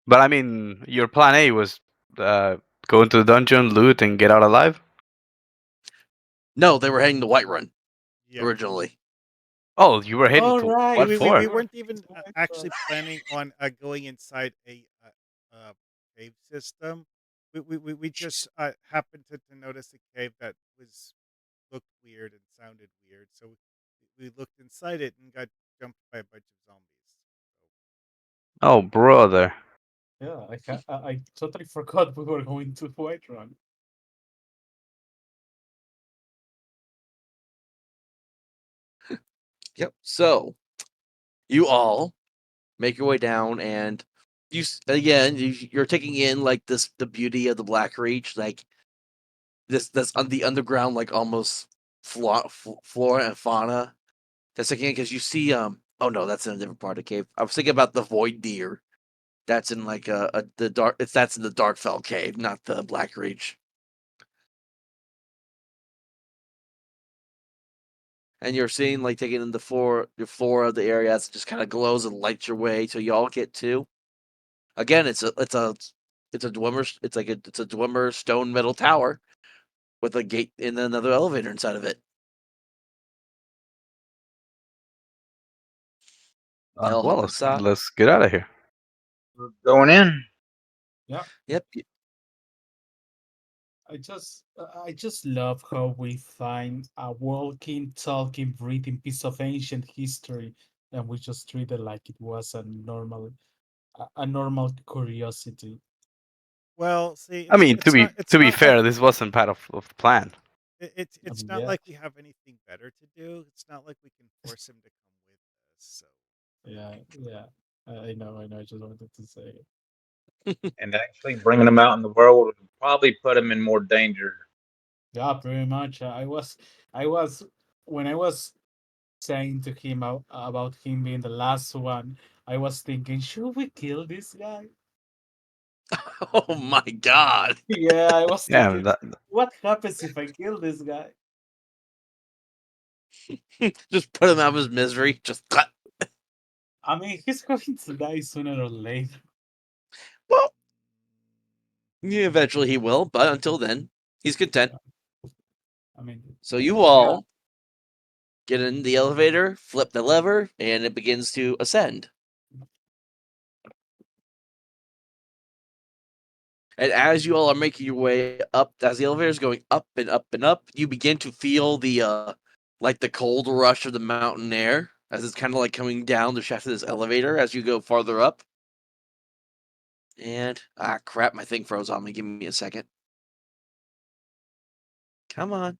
But I mean, your plan A was go into the dungeon, loot, and get out alive. no, they were heading to Whiterun that. Yeah. originally. Oh, you were heading All to right. what We, we, for? we We're weren't even heading to actually Whiterun. planning on going inside a cave system. We just happened to notice a cave that looked weird and sounded weird. So we looked inside it and got jumped by a bunch of zombies. Oh, brother. Yeah, I totally forgot we were going to Whiterun. Yep. So, you all make your way down, and you're taking in like the beauty of the Black Reach, like that's on the underground, like almost flora and fauna. That's again because you see oh no, that's in a different part of the cave. I was thinking about the void deer. That's in like the dark. That's in the Darkfell cave, not the Black Reach. And you're seeing like taking in the floor of the area as it just kind of glows and lights your way till you all get to. Again, it's a Dwemer stone metal tower with a gate and another elevator inside of it. Y'all Well, hop inside. let's get out of here. We're going in. Yeah. Yep. I just love how we find a walking, talking, breathing piece of ancient history, and we just treat it like it was a normal curiosity. Well, see, I mean, it's to be not like fair, this wasn't part of the plan. I it's mean, not yeah, like we have anything better to do. It's not like we can force him to come with us. So yeah. I know. I just wanted to say it. And actually bringing them out in the world would probably put them in more danger. Yeah, pretty much. I was when I was saying to him about him being the last one. I was thinking, should we kill this guy? Oh my god. Yeah, I was Yeah, thinking, what happens if I kill this guy? Just put him out of his misery. Just cut. I mean, he's going to die sooner or later. Well, yeah, eventually he will, but until then, he's content. I mean, So you yeah, all get in the elevator, flip the lever, and it begins to ascend. And as you all are making your way up, as the elevator is going up and up and up, you begin to feel the like the cold rush of the mountain air as it's kind of like coming down the shaft of this elevator as you go farther up. And crap, my thing froze on me. Give me a second. Come on.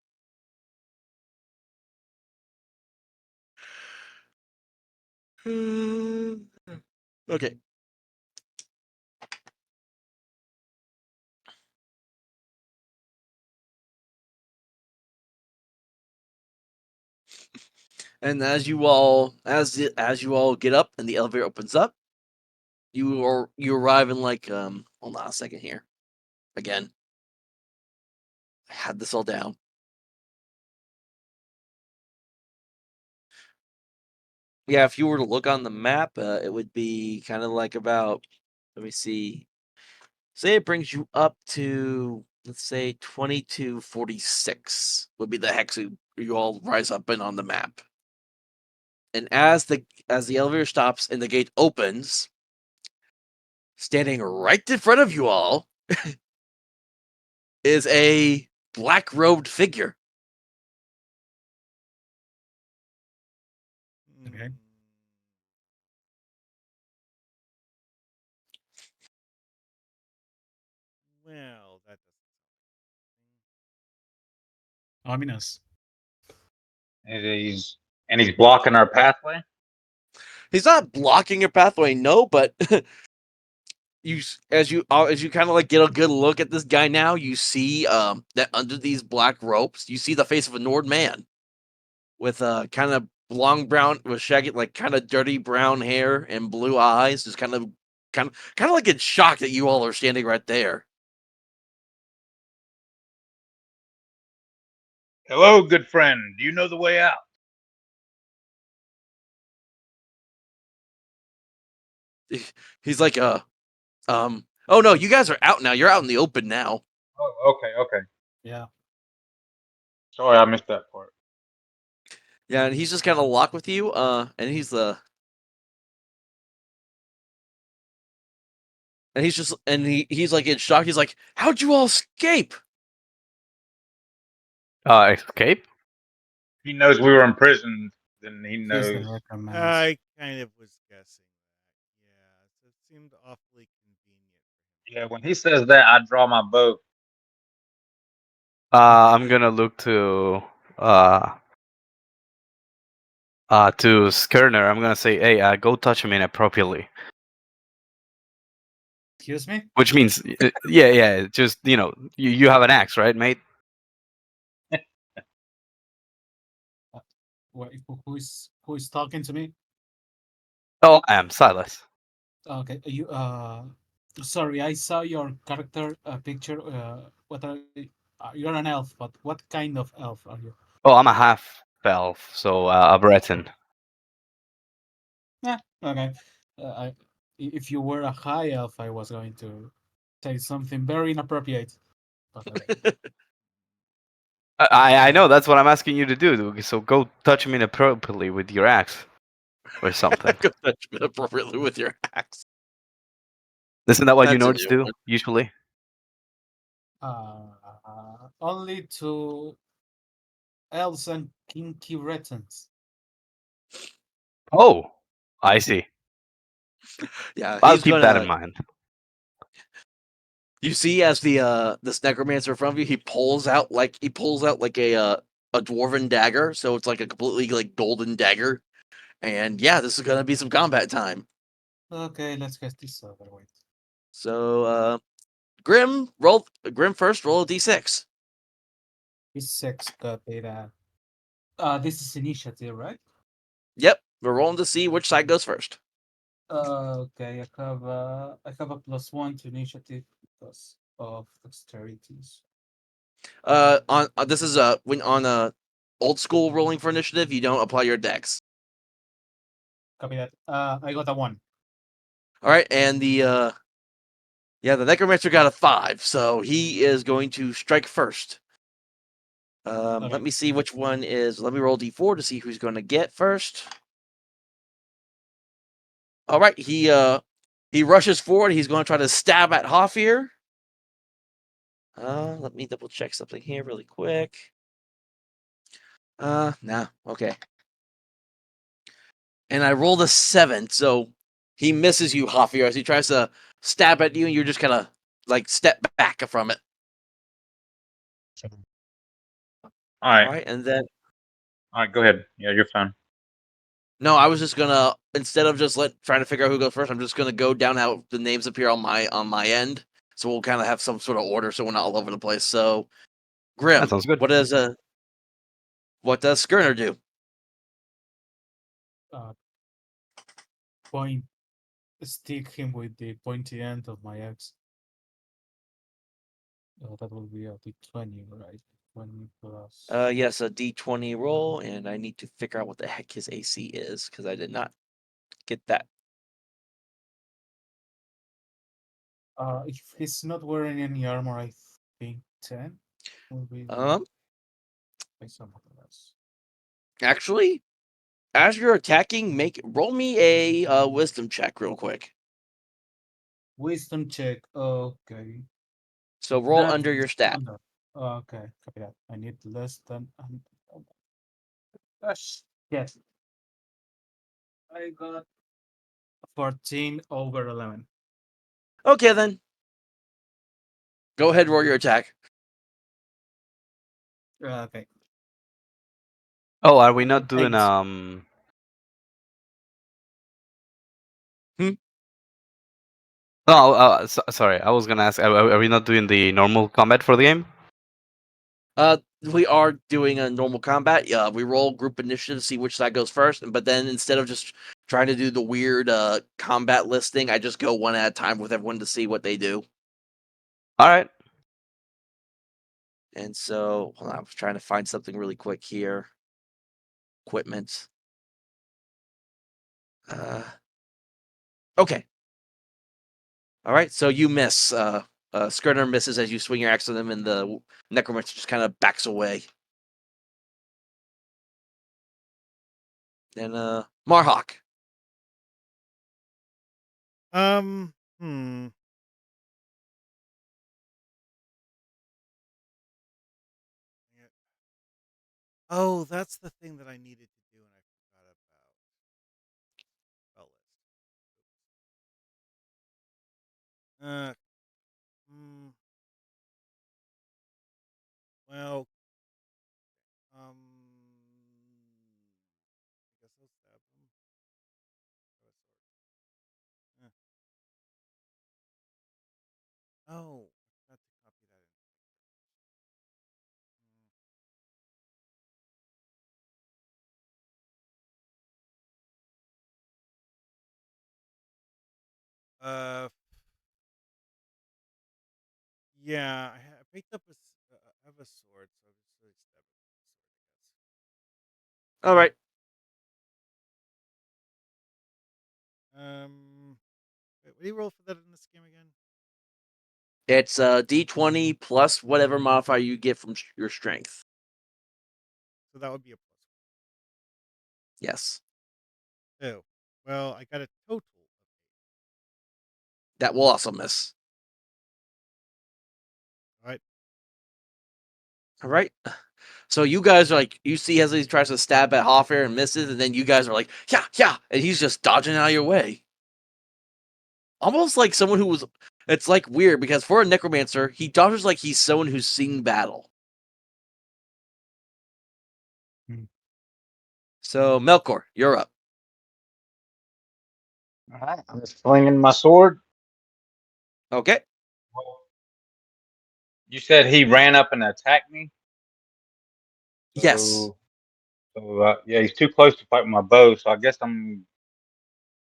Okay. And as you all get up and the elevator opens up, you arrive in like hold on a second here. Again, I had this all down. Yeah, if you were to look on the map, it would be kind of like about. Let me see. Say it brings you up to, let's say, 2246 would be the hex you all rise up in on the map. And as the elevator stops and the gate opens, standing right in front of you all is a black robed figure. Okay. Well, that doesn't. Ominous. And he's blocking our pathway. He's not blocking your pathway, no, but as you kind of like get a good look at this guy now, you see that under these black ropes, you see the face of a Nord man with kind of long brown with shaggy, like kind of dirty brown hair and blue eyes, just kind of like in shock that you all are standing right there. Hello, good friend. Do you know the way out? He's like oh no, you guys are out now. You're out in the open now. Oh, okay. Yeah. Sorry, I missed that part. Yeah, and he's just kind of locked with you. And he's he's like in shock. He's like, "How'd you all escape?" Escape? He knows we were imprisoned. Then he He's knows. the recommend. I kind of was guessing that. Yeah, so it seemed awfully convenient. Yeah, when he says that, I draw my bow. I'm gonna look to Skerner. I'm gonna say, hey, go touch him inappropriately. Excuse me? Which means, yeah, just you have an axe, right, mate? Who is talking to me? Oh, I am Silas. Okay, you sorry, I saw your character picture. You're an elf, but what kind of elf are you? Oh, I'm a half elf, so a Breton. Yeah, okay. If you were a high elf, I was going to say something very inappropriate. But okay. I know that's what I'm asking you to do. So go touch him inappropriately with your axe or something. Go touch him inappropriately with your axe. Isn't that what you That's a Nords new do one. usually? Only to elves and kinky retons. Oh, I see. Yeah, I'll he's keep that in gonna. mind. You see, as this necromancer in front of you, he pulls out like a dwarven dagger, so it's like a completely like golden dagger. And yeah, this is gonna be some combat time. Okay, let's get this over with. So Grim first, roll a d6. This 6 copy that. This is initiative, right? Yep, we're rolling to see which side goes first. Okay, I have a +1 to initiative because of dexterities. On this is when on old school rolling for initiative, you don't apply your dex. Copy that. I got a 1. All right, and the necromancer got a 5, so he is going to strike first. Okay. Let me see which one is. Let me roll d4 to see who's going to get first. All right, he rushes forward. He's going to try to stab at Hoffier. Let me double check something here really quick. Nah, okay. And I rolled a 7, so he misses you, Hoffier, as he tries to stab at you, and you're just kind of like step back from it. All All right. right, and then All right, go ahead. Yeah, you're fine. no, I was just gonna instead of just trying to figure out who goes first, I'm just gonna go down how the names appear on my end, so we'll kind of have some sort of order, so we're not all over the place. So, That Grim, sounds good. what does Skirner do? point stick him with the pointy end of my axe. That will be a d20, right? 20 plus. Yes, a d20 roll, and I need to figure out what the heck his AC is because I did not get that. If he's not wearing any armor, I think 10 will be by something else. Actually, as you're attacking, roll me a wisdom check real quick. Wisdom check. Okay. So roll That under is your stat. under. Okay, copy that. I need less than. Gosh, yes. I got 14 over 11. Okay, then. Go ahead, roll your attack. Okay. Oh, are we not doing Thanks. Oh, sorry. I was gonna ask. Are we not doing the normal combat for the game? We are doing a normal combat. We roll group initiative to see which side goes first, but then instead of just trying to do the weird combat listing, I just go one at a time with everyone to see what they do. All right. And so, hold on, I was trying to find something really quick here. Equipment. Okay. All right, so you miss. Skirner misses as you swing your axe at him, and the necromancer just kind of backs away. Then, Marhawk. Hmm. Yeah. Oh, that's the thing that I needed to do, and I forgot about. Spell list. Hmm. Well. I guess I'll stab him. Throw a sword. Oh, I forgot to copy that in. Yeah, I picked up I have a sword, so I'll just really stab it with the sword, All right. I guess. Wait, what do you roll for that in this game again? It's d20 plus whatever modifier you get from your strength. So that would be a plus Yes. 2. Well, I got a total of 8. That will also miss. All right. All right. So you guys are like, you see as he tries to stab at Hoffair and misses, and then you guys are like, yeah, yeah, and he's just dodging out of your way. Almost like someone who was. It's like weird because for a necromancer, he dodges like he's someone who's seen battle. Hmm. So Melkor, you're up. All right, I'm just flinging my sword. Okay. You said he ran up and attacked me. Yes. So yeah, he's too close to fight with my bow. So I guess I'm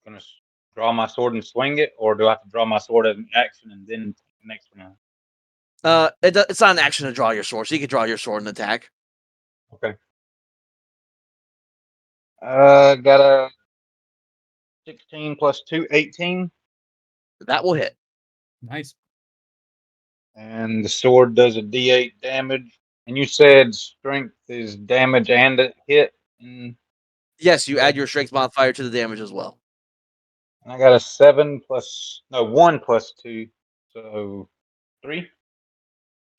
gonna draw my sword and swing it, or do I have to draw my sword as an action and then the next one? It's not an action to draw your sword, so you can draw your sword and attack. Okay. Got a 16 plus 2, 18. That will hit. Nice. And the sword does a d8 damage. And you said strength is damage and a hit. And Yes, you Yeah. add your strength modifier to the damage as well. I got a 1 plus 2. So 3.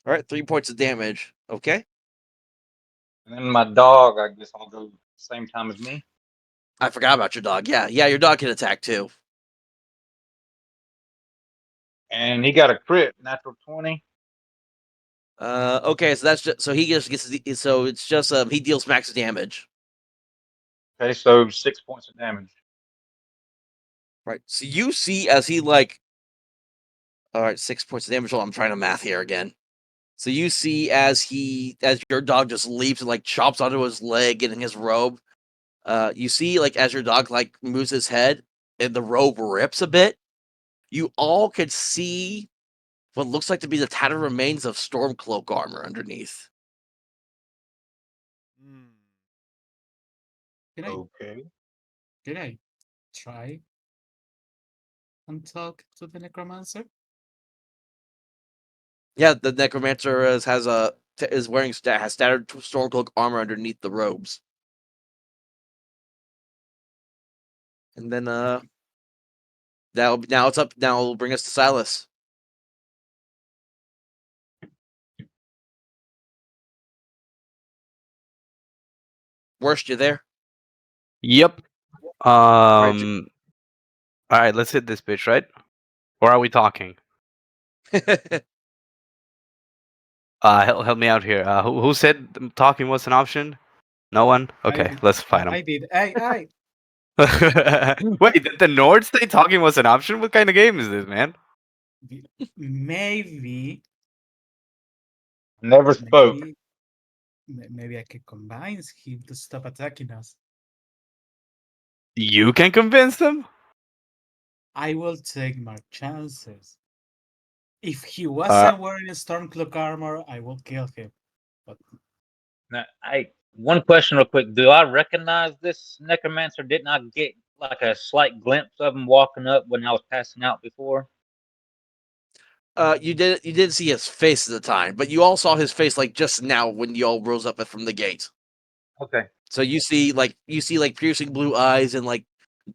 All right, 3 points of damage. Okay. And then my dog, I guess I'll go same time as me. I forgot about your dog. Yeah, your dog can attack too. And he got a crit, natural 20. Okay, so that's just so he just gets so it's just he deals max damage. Okay, so 6 points of damage. Right. So you see as he like all right, 6 points of damage. Hold on, I'm trying to math here again. So you see as your dog just leaps and like chops onto his leg and his robe, You see, like as your dog like moves his head and the robe rips a bit, you all could see what looks like to be the tattered remains of Stormcloak armor underneath. Hmm. Can I Okay. can I try and talk to the necromancer? Yeah, the necromancer is wearing has tattered Stormcloak armor underneath the robes. And then now it's up. Now it'll bring us to Silas. Worst, you there? Yep. Right. All right, let's hit this bitch, right? Or are we talking? Help me out here. Who said talking was an option? No one. I Okay, did. let's fight I him. did. I Wait, did the Nords say talking was an option? What kind of game is this, man? maybe Never spoke. maybe maybe I could combine him to stop attacking us. You can convince them. I will take my chances. If he Uh, wasn't wearing a Stormcloak armor, I will kill him. But Now, one question real quick. Do I recognize this necromancer? Didn't I get like a slight glimpse of him walking up when I was passing out before? You didn't see his face at the time, but you all saw his face like just now when you all rose up from the gate. Okay. So you see like piercing blue eyes and like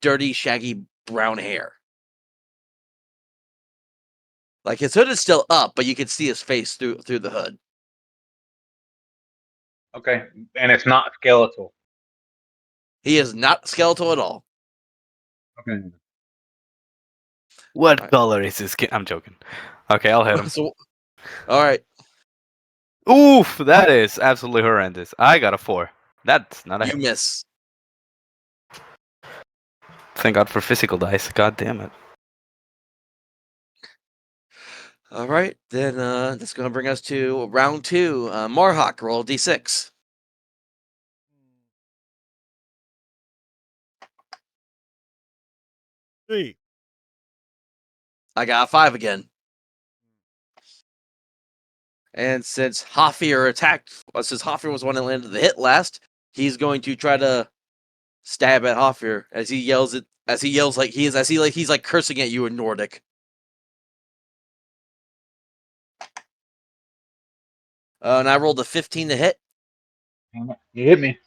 dirty shaggy brown hair. Like his hood is still up, but you can see his face through the hood. Okay. And it's not skeletal. He is not skeletal at all. Okay. what Alright. color is his skin? I'm joking. Okay, I'll hit him. So, all right. Oof, that is absolutely horrendous. I got a 4. That's not a You hit. miss. Thank God for physical dice. God damn it. All right, then that's going to bring us to round 2. Marhawk, roll d6. Hey, I got a 5 again. And since Hoffier since Hoffier was the one that landed the hit last, he's going to try to stab at Hoffier as he yells he's like cursing at you in Nordic. And I rolled a 15 to hit. You hit me.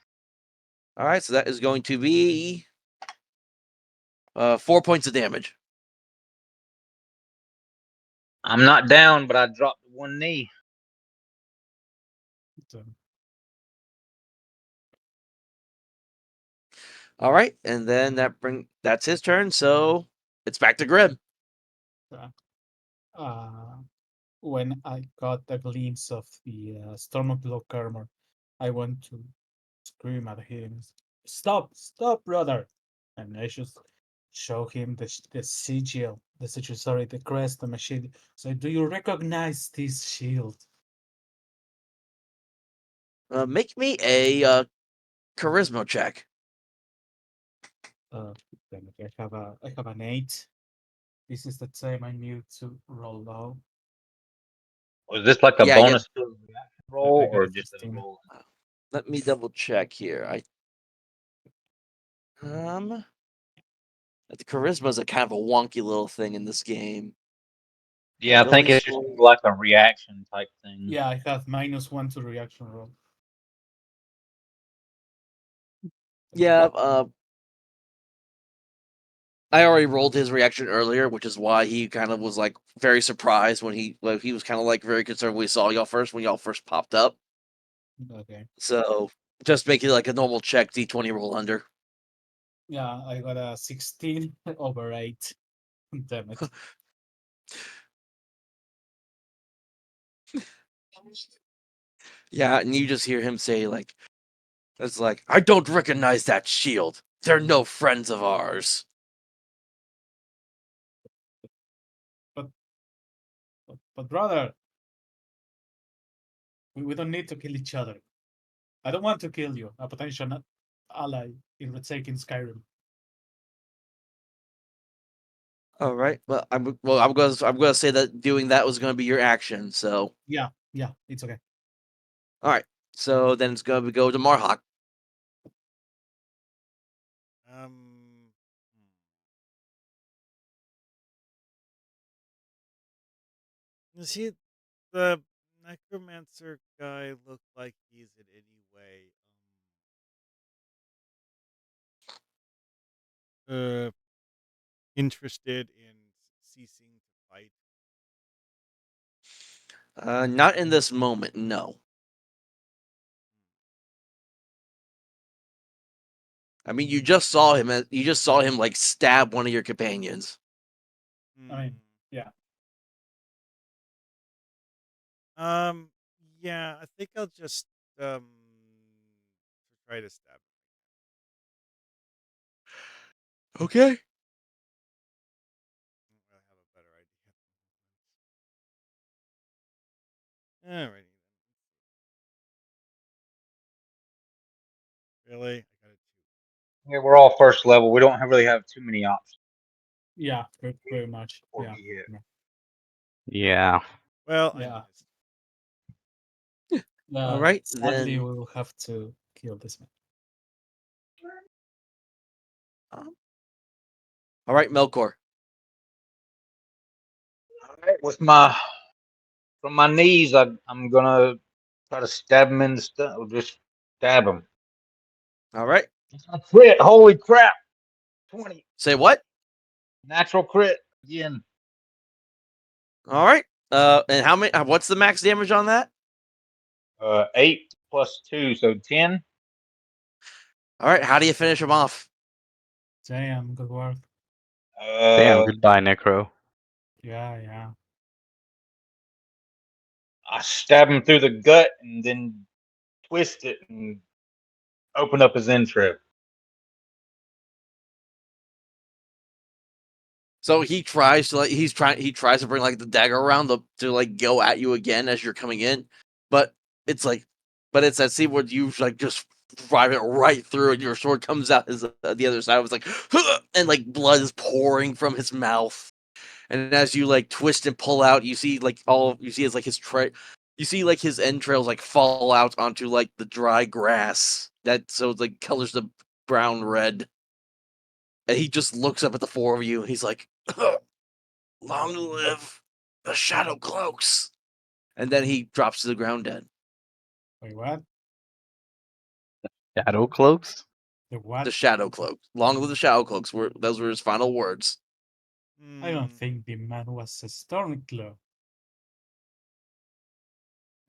All right, so that is going to be 4 points of damage. I'm not down, but I dropped one knee. All right, and then that's his turn. So it's back to Grim. uh, when I got a glimpse of the Stormcloak armor, I want to scream at him, "Stop! Stop, brother!" And I just show him the sigil, sorry, the crest on my shield. So, do you recognize this shield? Make me a charisma check. Uh, then I have an 8. This is the time I need to roll low. Was this like a Yeah, bonus to a reaction I roll got or a just a 15. roll? let me double check here. The charisma is a kind of a wonky little thing in this game. Yeah, I think Ability it's just score. like a reaction type thing. Yeah, I have -1 to reaction roll. Yeah, I already rolled his reaction earlier, which is why he kind of was like very surprised when he was kind of like very concerned when we saw y'all first when y'all first popped up. Okay. So just make it like a normal check d20 roll under. Yeah, I got a 16 over 8. Damn it. Yeah, and you just hear him say like, "It's like I don't recognize that shield. They're no friends of ours." But, but brother, we don't need to kill each other. I don't want to kill you. A potential ally in retaking Skyrim. All right. Well, I'm gonna say that doing that was gonna be your action. So, Yeah, it's okay. all right. So then it's gonna go to Marhawk. Hmm. You see, the necromancer guy looked like he's in any way interested in ceasing to fight. Not in this moment. No. I mean, you just saw him. You just saw him like stab one of your companions. I mean, yeah. Yeah, I think I'll just try to stab Okay. him. I have a better idea. Alrighty then. Really? I got a 2. Yeah, we're all first level. We don't really have too many options Yeah, very much. before Yeah. we hit. Yeah. Well, I Yeah. missed. All right, Sadly, then. we will have to kill this man. All right, Melkor. All right, from my knees, I'm gonna try to stab him in the stomach. Just stab him. All right. A crit! Holy crap! 20 Say what? natural crit again. All right. And how many? What's the max damage on that? 8 plus 2, so 10. All right. How do you finish him off? Damn, good work. Damn. Goodbye, Necro. Yeah. I stab him through the gut and then twist it and open up his entrail. So he tries to he tries to bring like the dagger around to like go at you again as you're coming in, but it's like, but it's that scene where you like just drive it right through and your sword comes out as the other side was like, and like blood is pouring from his mouth, and as you like twist and pull out, you see like you see is like you see like his entrails like fall out onto like the dry grass that so it like colors the brown red, and he just looks up at the four of you and he's like. Long live the Shadow Cloaks. And then he drops to the ground dead. Wait, what? Shadow cloaks? The what? The Shadow Cloaks. Long live the Shadow Cloaks. Those were his final words. I don't Hmm. think the man was a Stormclaw.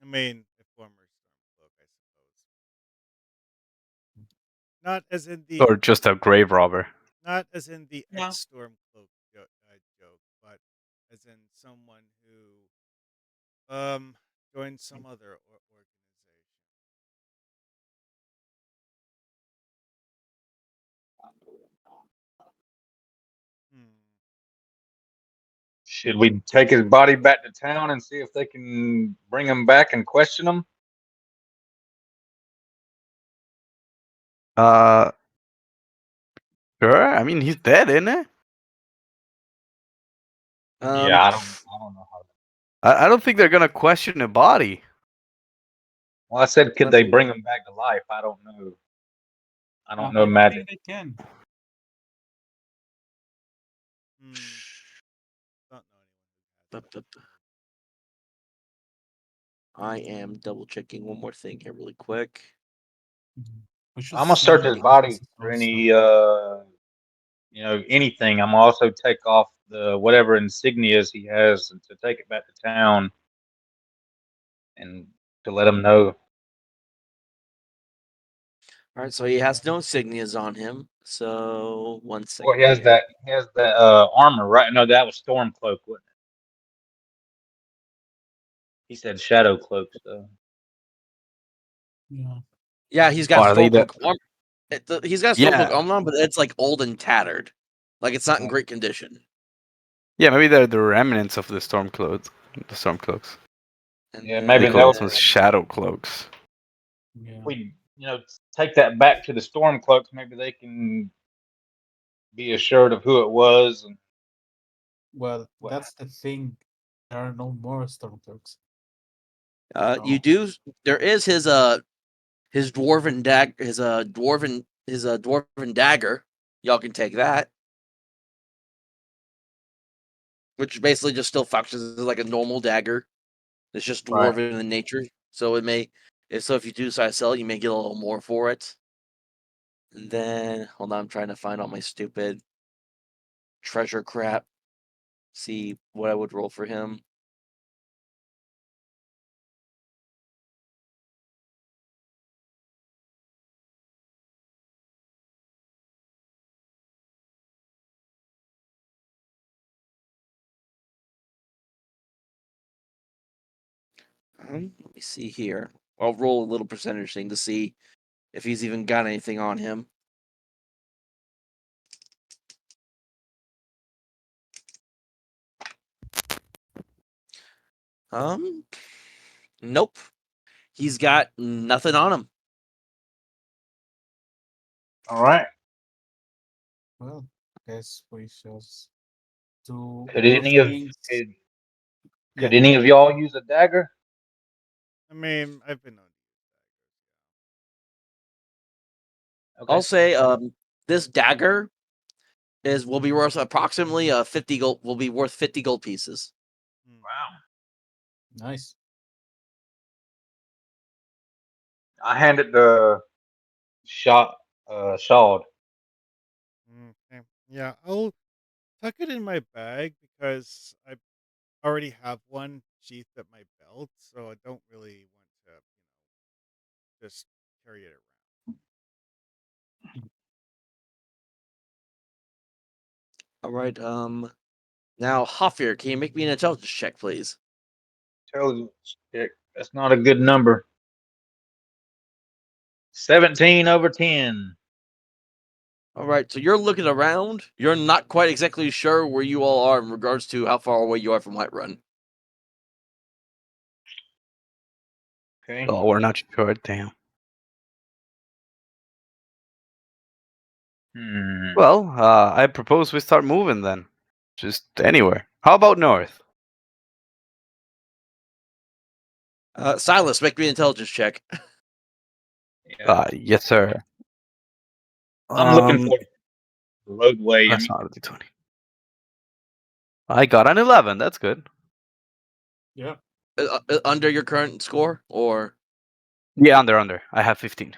I mean, a former Stormcloak, I suppose. Not as in the Or just a grave robber? not as in the Yeah. ex Stormcloak joke, but as in someone who joined some other organization. Hmm. Should we take his body back to town and see if they can bring him back and question him? Uh, sure. I mean, he's dead, isn't it? Yeah, I don't know how. I don't think they're gonna question a body. Well, I said, could Let's they see. bring him back to life? I don't know. I don't know I don't magic. think they can. Hmm. Don't know anyone who has that. I am double checking one more thing here really quick. We should I'm gonna search see his the body for ancestral any, stone. anything. I'm gonna also take off the whatever insignias he has to take it back to town and to let him know. All right, so he has no insignias on him. So 1 Well, second here. he has that armor, right? No, that was Stormcloak, wasn't it? He said Shadow Cloak, so Yeah. Yeah, he's Oh, got are they the? Stormcloak armor. He's got Stormcloak Yeah, armor on, but it's like old and tattered. Like it's not in yeah. great condition. yeah. Maybe they're the remnants of the storm cloaks. The storm cloaks. And Yeah, They maybe call then they'll themselves shadow cloaks. Yeah. take that back to the Stormcloaks. Maybe they can be assured of who it was and Well, what. that's the thing. There are no more Stormcloaks. You No. do. There is his dwarven dwarven dagger. Y'all can take that, which basically just still functions as like a normal dagger. It's just Right. dwarven in nature, so it may. If you do decide to sell it, you may get a little more for it. And then hold on, I'm trying to find all my stupid treasure crap. See what I would roll for him. Let me see here. I'll roll a little percentage thing to see if he's even got anything on him. Nope. He's got nothing on him. All right. Well, I guess we just do Could more any of things. could, Yeah. could any of y'all use a dagger? I mean, I've been on. Okay. I'll say this dagger will be worth approximately 50 gold. Will be worth 50 gold pieces. Wow. Nice. I handed the shawd. Okay. Yeah, I'll tuck it in my bag because I already have one sheathed at my belt, so I don't really want to, just carry it around. All right. Now Hofir, can you make me an intelligence check, please? Intelligence check. That's not a good number. 17 over 10. All right. So you're looking around. You're not quite exactly sure where you all are in regards to how far away you are from Whiterun. Okay. Oh, we're not sure. Damn. Well, I propose we start moving then. Just anywhere. How about north? Silas, make me an intelligence check. Yeah. Yes, sir. I'm looking for the roadway. That's not a D20. I got an 11. That's good. Yeah. Under your current score, or Yeah, under. I have 15.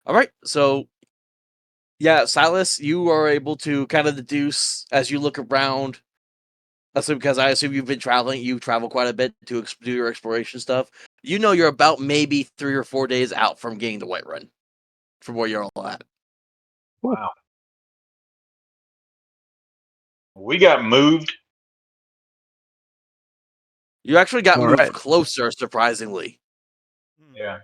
all right. So yeah, Silas, you are able to kind of deduce as you look around. That's because I assume you've been traveling. You travel quite a bit to do your exploration stuff. You know you're about maybe 3 or 4 days out from getting to Whiterun, from where you're all at. Wow. We got moved. You actually got All moved right. closer, surprisingly. Yeah.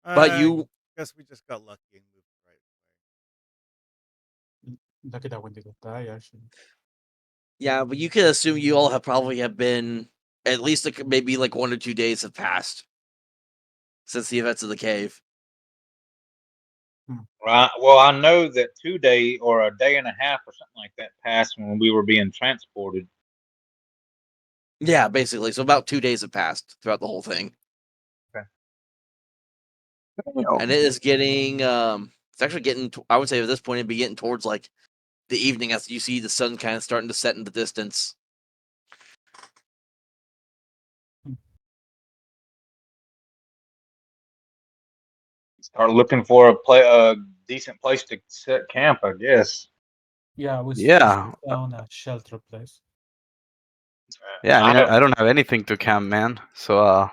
But I you, guess we just got lucky and moved right away. Look at that Wendigo die, actually. yeah, but you can assume you all have been at least maybe like 1 or 2 days have passed since the events of the cave. Right. Well, I know that 2 day or a day and a half or something like that passed when we were being transported. Yeah, basically. So about 2 days have passed throughout the whole thing. And it is getting it's actually getting I would say at this point it'd be getting towards like the evening as you see the sun kind of starting to set in the distance. Start looking for a decent place to set camp, I guess. Yeah, we Yeah. found a shelter place. Yeah, I mean, don't. I don't have anything to camp, man. So,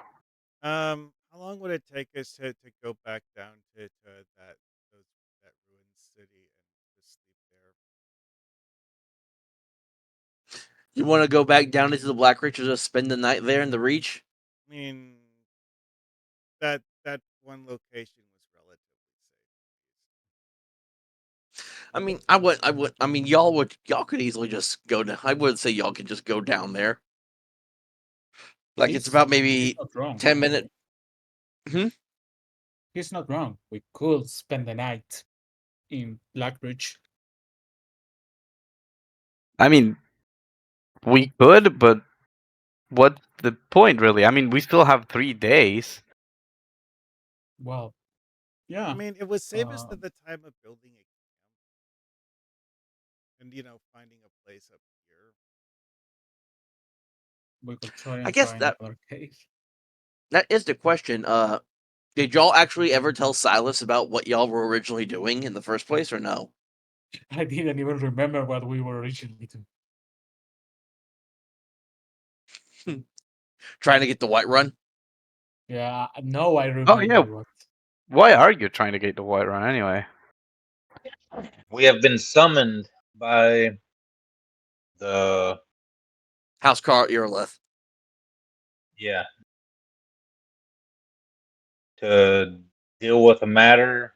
How long would it take us to go back down to that ruined city and just sleep there? You want to go back down into the Black Reach or just spend the night there in the Reach? I mean, that one location was relatively safe. I mean, y'all could easily just go down. I wouldn't say y'all could just go down there. Like it's about He's maybe not wrong. 10 minutes. He's not wrong. We could spend the night in Blackbridge. I mean, we could, but what's the point, really? I mean, we still have 3 days. Well, I yeah. mean, it would save us Uh, the time of building a camp and finding a place up here. we could try I and guess find that another cave. that is the question. Did y'all actually ever tell Silas about what y'all were originally doing in the first place, or no? I didn't even remember what we were originally doing. Trying to get the White Run? Yeah, no, I Oh yeah. remember what. Why are you trying to get the White Run anyway? We have been summoned by the House Carl Irlith. yeah to deal with a matter.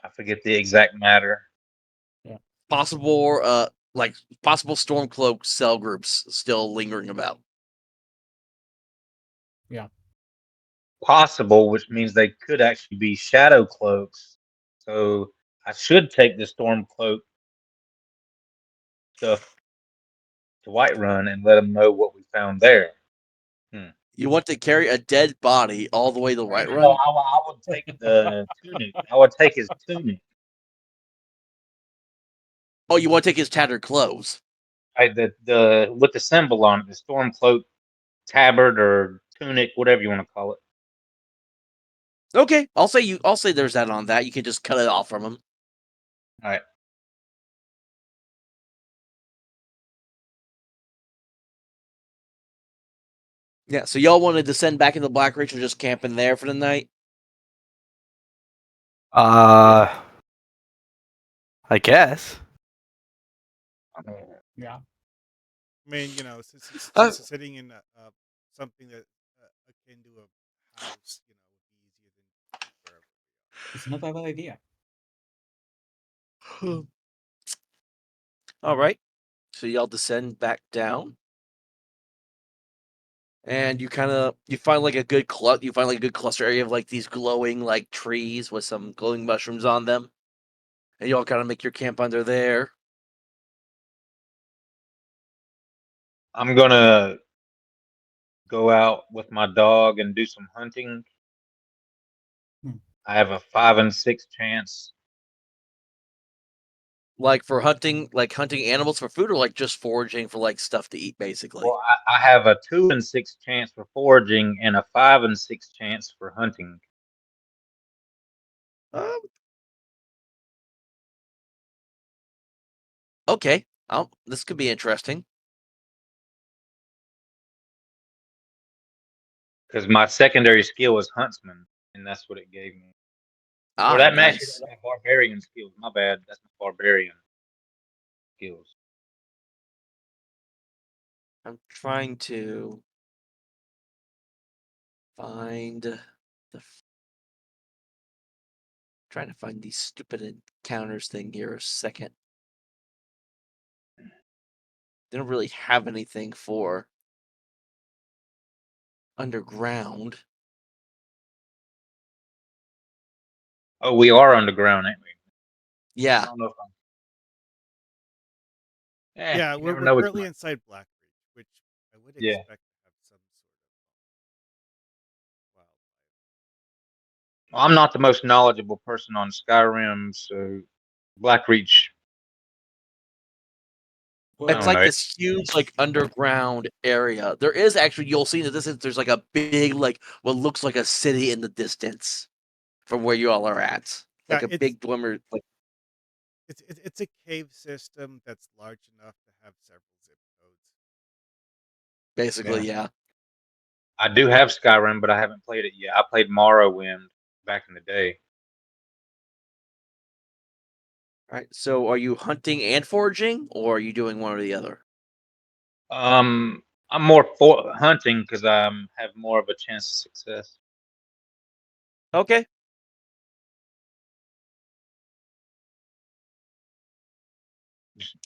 I forget the exact matter. Possible, possible Stormcloak cell groups still lingering about. Yeah. Possible, which means they could actually be shadow cloaks. So I should take the storm cloak stuff to Whiterun and let them know what we found there. You want to carry a dead body all the way to the White No, Run? I would take the tunic. I would take his tunic. Oh, you want to take his tattered clothes? The with the symbol on it, the storm cloak tabard or tunic, whatever you want to call it. Okay, I'll say there's that on that. You can just cut it off from him. All right. Yeah, so y'all wanted to send back into Black Ridge and just camp in there for the night? I guess. Yeah. I mean, Uh, since sitting in something that akin to a house, would be easier than wherever. It's not a bad idea. All right. So y'all descend back down. And you find like a good cluster area of like these glowing like trees with some glowing mushrooms on them. And y'all kind of make your camp under there. I'm gonna go out with my dog and do some hunting. Hmm. I have a 5 and 6 chance. Like for hunting animals for food, or like just foraging for like stuff to eat, basically. Well, I have a 2 and 6 chance for foraging and a 5 and 6 chance for hunting. Um, okay. This could be interesting. Because my secondary skill is huntsman, and that's what it gave me. Or Ah, that matches nice. my barbarian skills. My bad. That's my barbarian skills. I'm trying to find trying to find these stupid encounters thing here a second. They don't really have anything for underground. Oh, we are underground, ain't we? I Yeah. don't know if I'm. Yeah, You we're never know. currently inside Blackbridge, which I would Yeah. expect to have some sort of wildlife. Well, I'm not the most knowledgeable person on Skyrim, so Blackreach. I It's don't like know. this huge, like underground area. There is actually, you'll see in the distance, there's like a big, like what looks like a city in the distance from where you all are at. Yeah, Like a big glimmer, like it's a cave system that's large enough to have several zip codes. basically, Yeah. yeah. I do have Skyrim, but I haven't played it yet. I played Morrowind back in the day. All right. So are you hunting and foraging, or are you doing one or the other? I'm more for hunting because I have more of a chance of success. Okay.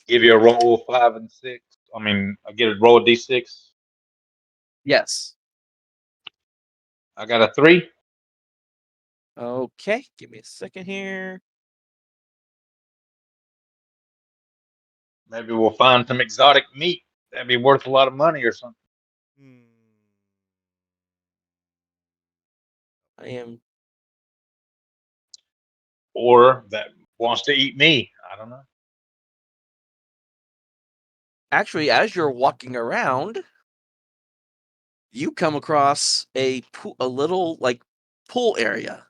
Give you a roll 5 and 6. I mean, I get a roll d6. Yes. I got a 3. Okay, give me a second here. Maybe we'll find some exotic meat that'd be worth a lot of money or something. Hmm. I am Or that wants to eat me. I don't know. actually, as you're walking around, you come across a little like pool area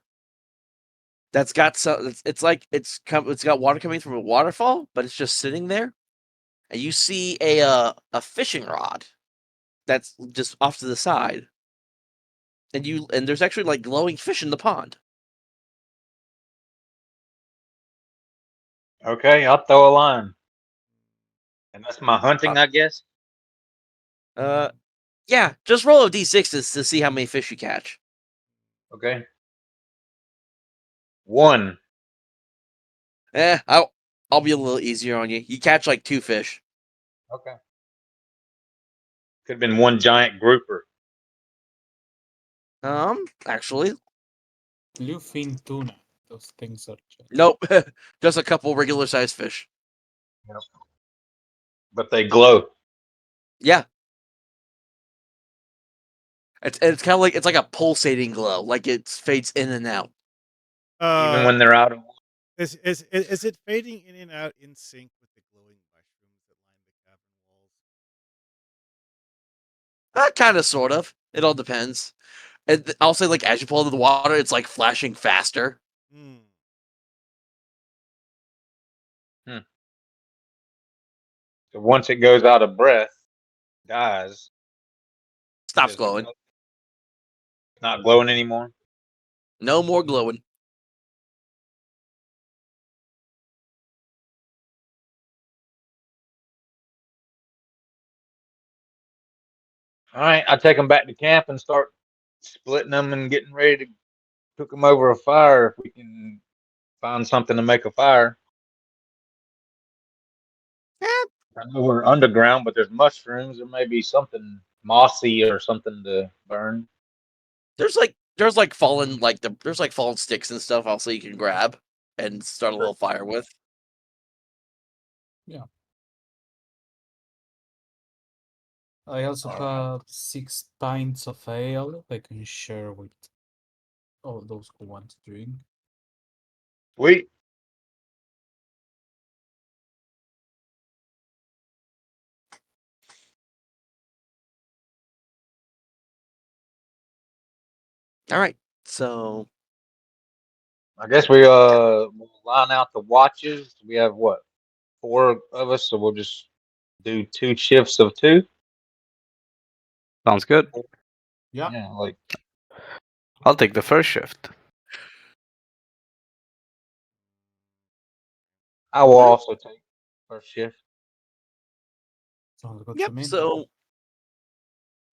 that's got some. It's like it's got water coming from a waterfall, but it's just sitting there, and you see a fishing rod that's just off to the side, and there's actually like glowing fish in the pond. Okay, I'll throw a line. And that's my hunting, I guess. Yeah, just roll a d6 to see how many fish you catch. Okay. 1. I'll be a little easier on you. You catch like 2 fish. Okay. Could have been one giant grouper. Actually, Bluefin tuna. Those things are just... nope, just a couple regular sized fish. Yep. But they glow. Yeah, it's kind of like it's like a pulsating glow, like it fades in and out. Even when they're out of water. Is it fading in and out in sync with the glowing mushrooms that line the cabin walls? Kind of, sort of. It all depends. And I'll say, like, as you pull into the water, it's like flashing faster. Hmm. So once it goes out of breath, dies, Stops does it glowing. glow? It's not glowing anymore. No more glowing. All right, I take them back to camp and start splitting them and getting ready to cook them over a fire if we can find something to make a fire. Eh, I know we're underground, but there's mushrooms. There may be something mossy or something to burn. there's like fallen sticks and stuff also you can grab and start a little fire with. Yeah. I also All right. have 6 pints of ale I can share with all those who want to drink. Sweet. All right, so I guess we'll line out the watches. We have what, 4 of us, so we'll just do 2 shifts of 2. Sounds good. Yeah. Yeah, like I'll take the first shift. I will Alright. also take first shift. Sounds good to Yep. me. So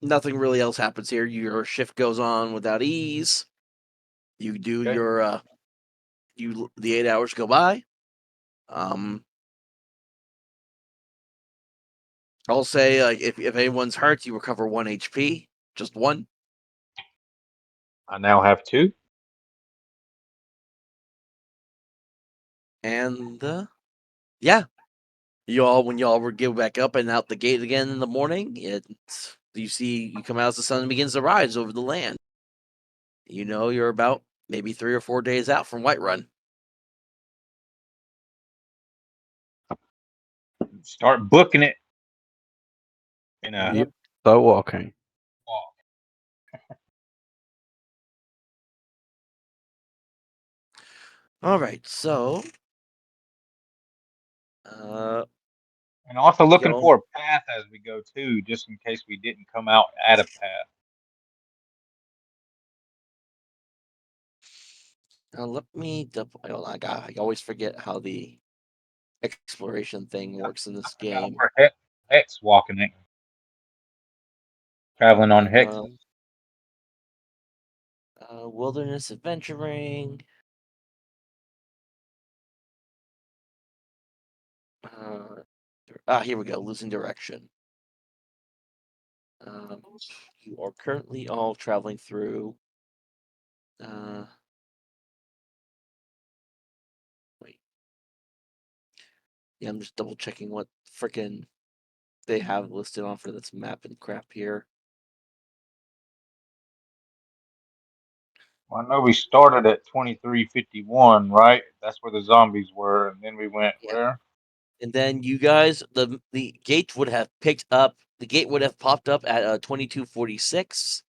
nothing really else happens here. Your shift goes on without ease. You do Okay. your the 8 hours go by. I'll say like if anyone's hurt, you recover 1 HP, just 1. I now have 2. And yeah, when y'all were get back up and out the gate again in the morning, you come out as the sun begins to rise over the land. You know you're about maybe 3 or 4 days out from Whiterun. Start booking it in a Yep. Start walking. walk. All right, so And also looking y'all for a path as we go too, just in case we didn't come out at a path. let me double. Hold on, I always forget how the exploration thing works in this I forgot game. we're hex walking it. Traveling on hex. Um, wilderness adventuring. Here we go. Losing direction. You are currently all traveling through. Yeah, I'm just double checking what freaking they have listed on for this map and crap here. Well, I know we started at 2351, right? That's where the zombies were, and then we went Yeah. where? And then you guys, the gate would have picked up. The gate would have popped up at 2246,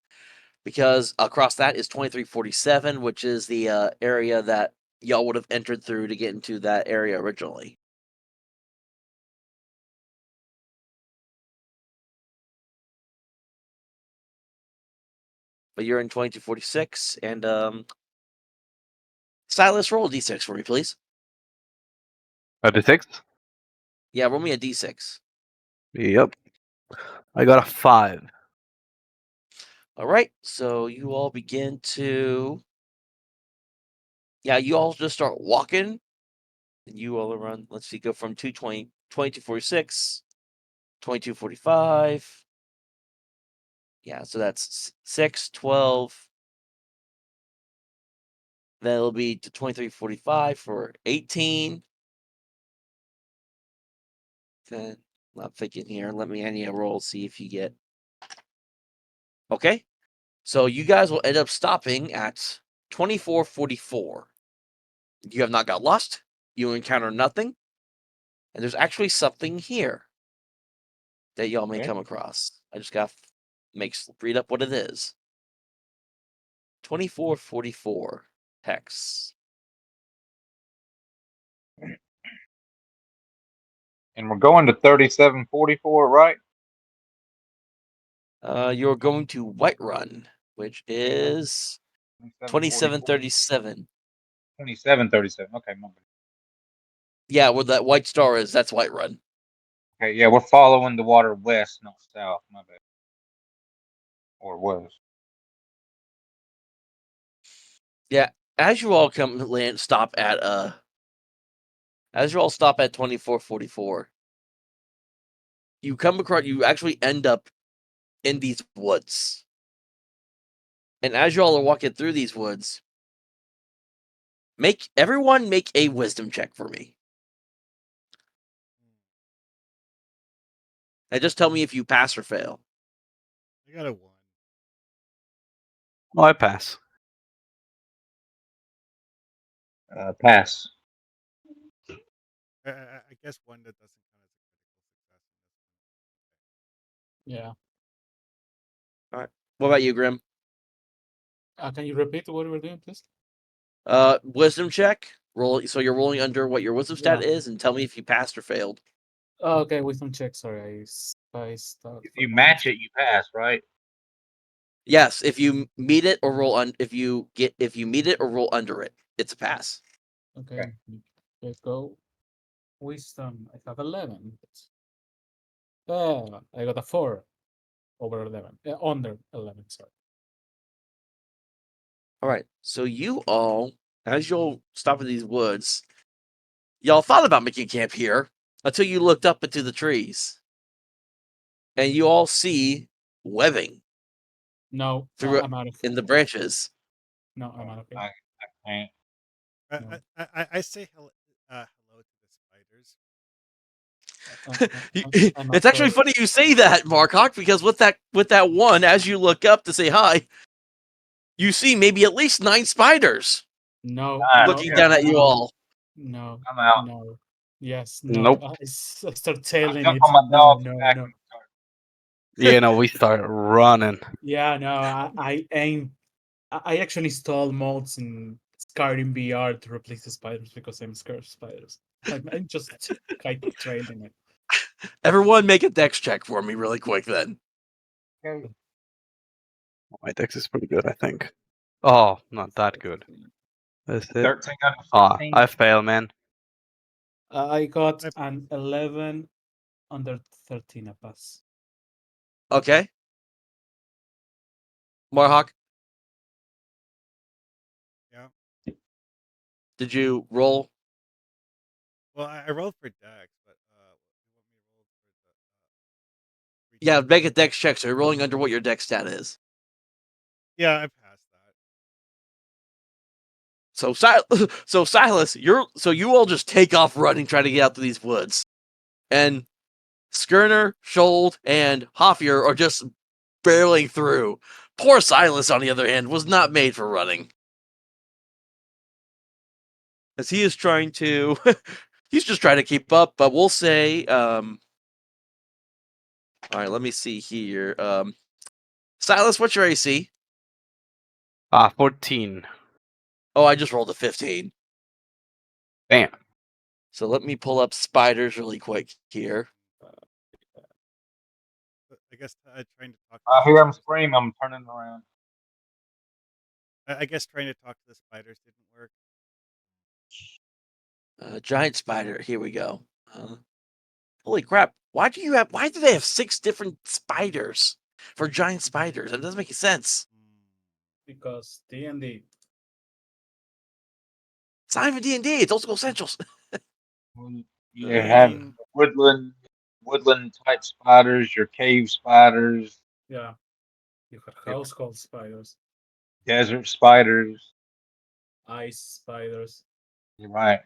because across that is 2347, which is the area that y'all would have entered through to get into that area originally. But you're in 2246, and Silas, roll a d6 for me, please. 36? Yeah, roll me a d6. Yep. I got a 5. All right, so you all begin to. Yeah, you all just start walking, and you all run. Let's see, go from 220, 2246, 2245. Yeah, so that's 6, 12. Then it'll be to 2345 for 18. Then I'm thinking here. Let me hand you a roll, see if you get. Okay. So you guys will end up stopping at 2444. You have not got lost. You encounter nothing. And there's actually something here that y'all may Okay. come across. I just got read up what it is. 2444 hex. And we're going to 3744, right? You're going to Whiterun, which is 2737. 2737. Okay, my bad. Yeah, where that white star is, that's Whiterun. Okay, yeah, we're following the water west, not south. My bad. Or was. Yeah, as you all stop at 2444, you come across, you actually end up in these woods. And as you all are walking through these woods, everyone make a wisdom check for me. And just tell me if you pass or fail. I got a 1. Oh, I pass. Pass. I guess one that doesn't count as a critical success. Yeah. All right. What about you, Grim? Can you repeat what we were doing, please? Wisdom check. Roll. So you're rolling under what your wisdom stat Yeah. is, and tell me if you passed or failed. Oh, okay, wisdom check. Sorry, I stopped If for a you moment. match it, you pass, right? Yes, if you meet it or roll if you meet it or roll under it, it's a pass. Okay, let's go. Wisdom. I have 11. I got a 4 over 11. Under 11. Sorry. All right. So you all, as you'll stop in these woods, y'all thought about making camp here until you looked up into the trees, and you all see webbing No, through I'm out of. in the branches. No, I'm out of here. I can't. No. I say hello to the spiders. I'm It's actually afraid. funny you say that, Marcock, because with that one, as you look up to say hi, you see maybe at least 9 spiders No, Ah, no, looking yeah, down at you no, all. no, I'm out. no. Yes, no. Nope. I start I telling jump it. on my No, dog's no, back no. and start. Yeah, no, we start running. Yeah, no. I aim. I actually install mods in Skyrim VR to replace the spiders because I'm scared of spiders. I'm just like training it. Everyone make a dex check for me really quick then. Okay. My dex is pretty good, I think. Oh, not that good. Is it? 13 out of Ah, 16. I fail, man. I got I- an 11 under 13 a pass. Okay. Marhawk, Yeah. did you roll? Well, I rolled for Dex, but you want me to roll for the Yeah, reflex? make a dex check. So you're rolling under what your dex stat is. Yeah, I passed that. So Silas, you all just take off running, trying to get out to these woods, and Skirner, Schold, and Hoffier are just barreling through. Poor Silas, on the other hand, was not made for running, as he is trying to. He's just trying to keep up. But we'll say, all right, let me see here. Silas, what's your AC? 14. Oh, I just rolled a 15. Damn. So let me pull up spiders really quick here. I guess trying to talk. I To hear the him scream. I'm turning around. I guess trying to talk to the spiders didn't work. Giant spider. Here we go. Holy crap! Why do they have 6 different spiders for giant spiders? That doesn't make any sense. Because D&D. It's not even D&D. It's Old School Essentials. You I have mean, woodland type spiders, your cave spiders, Yeah. You have Yep. household spiders, desert spiders. ice spiders, You're right.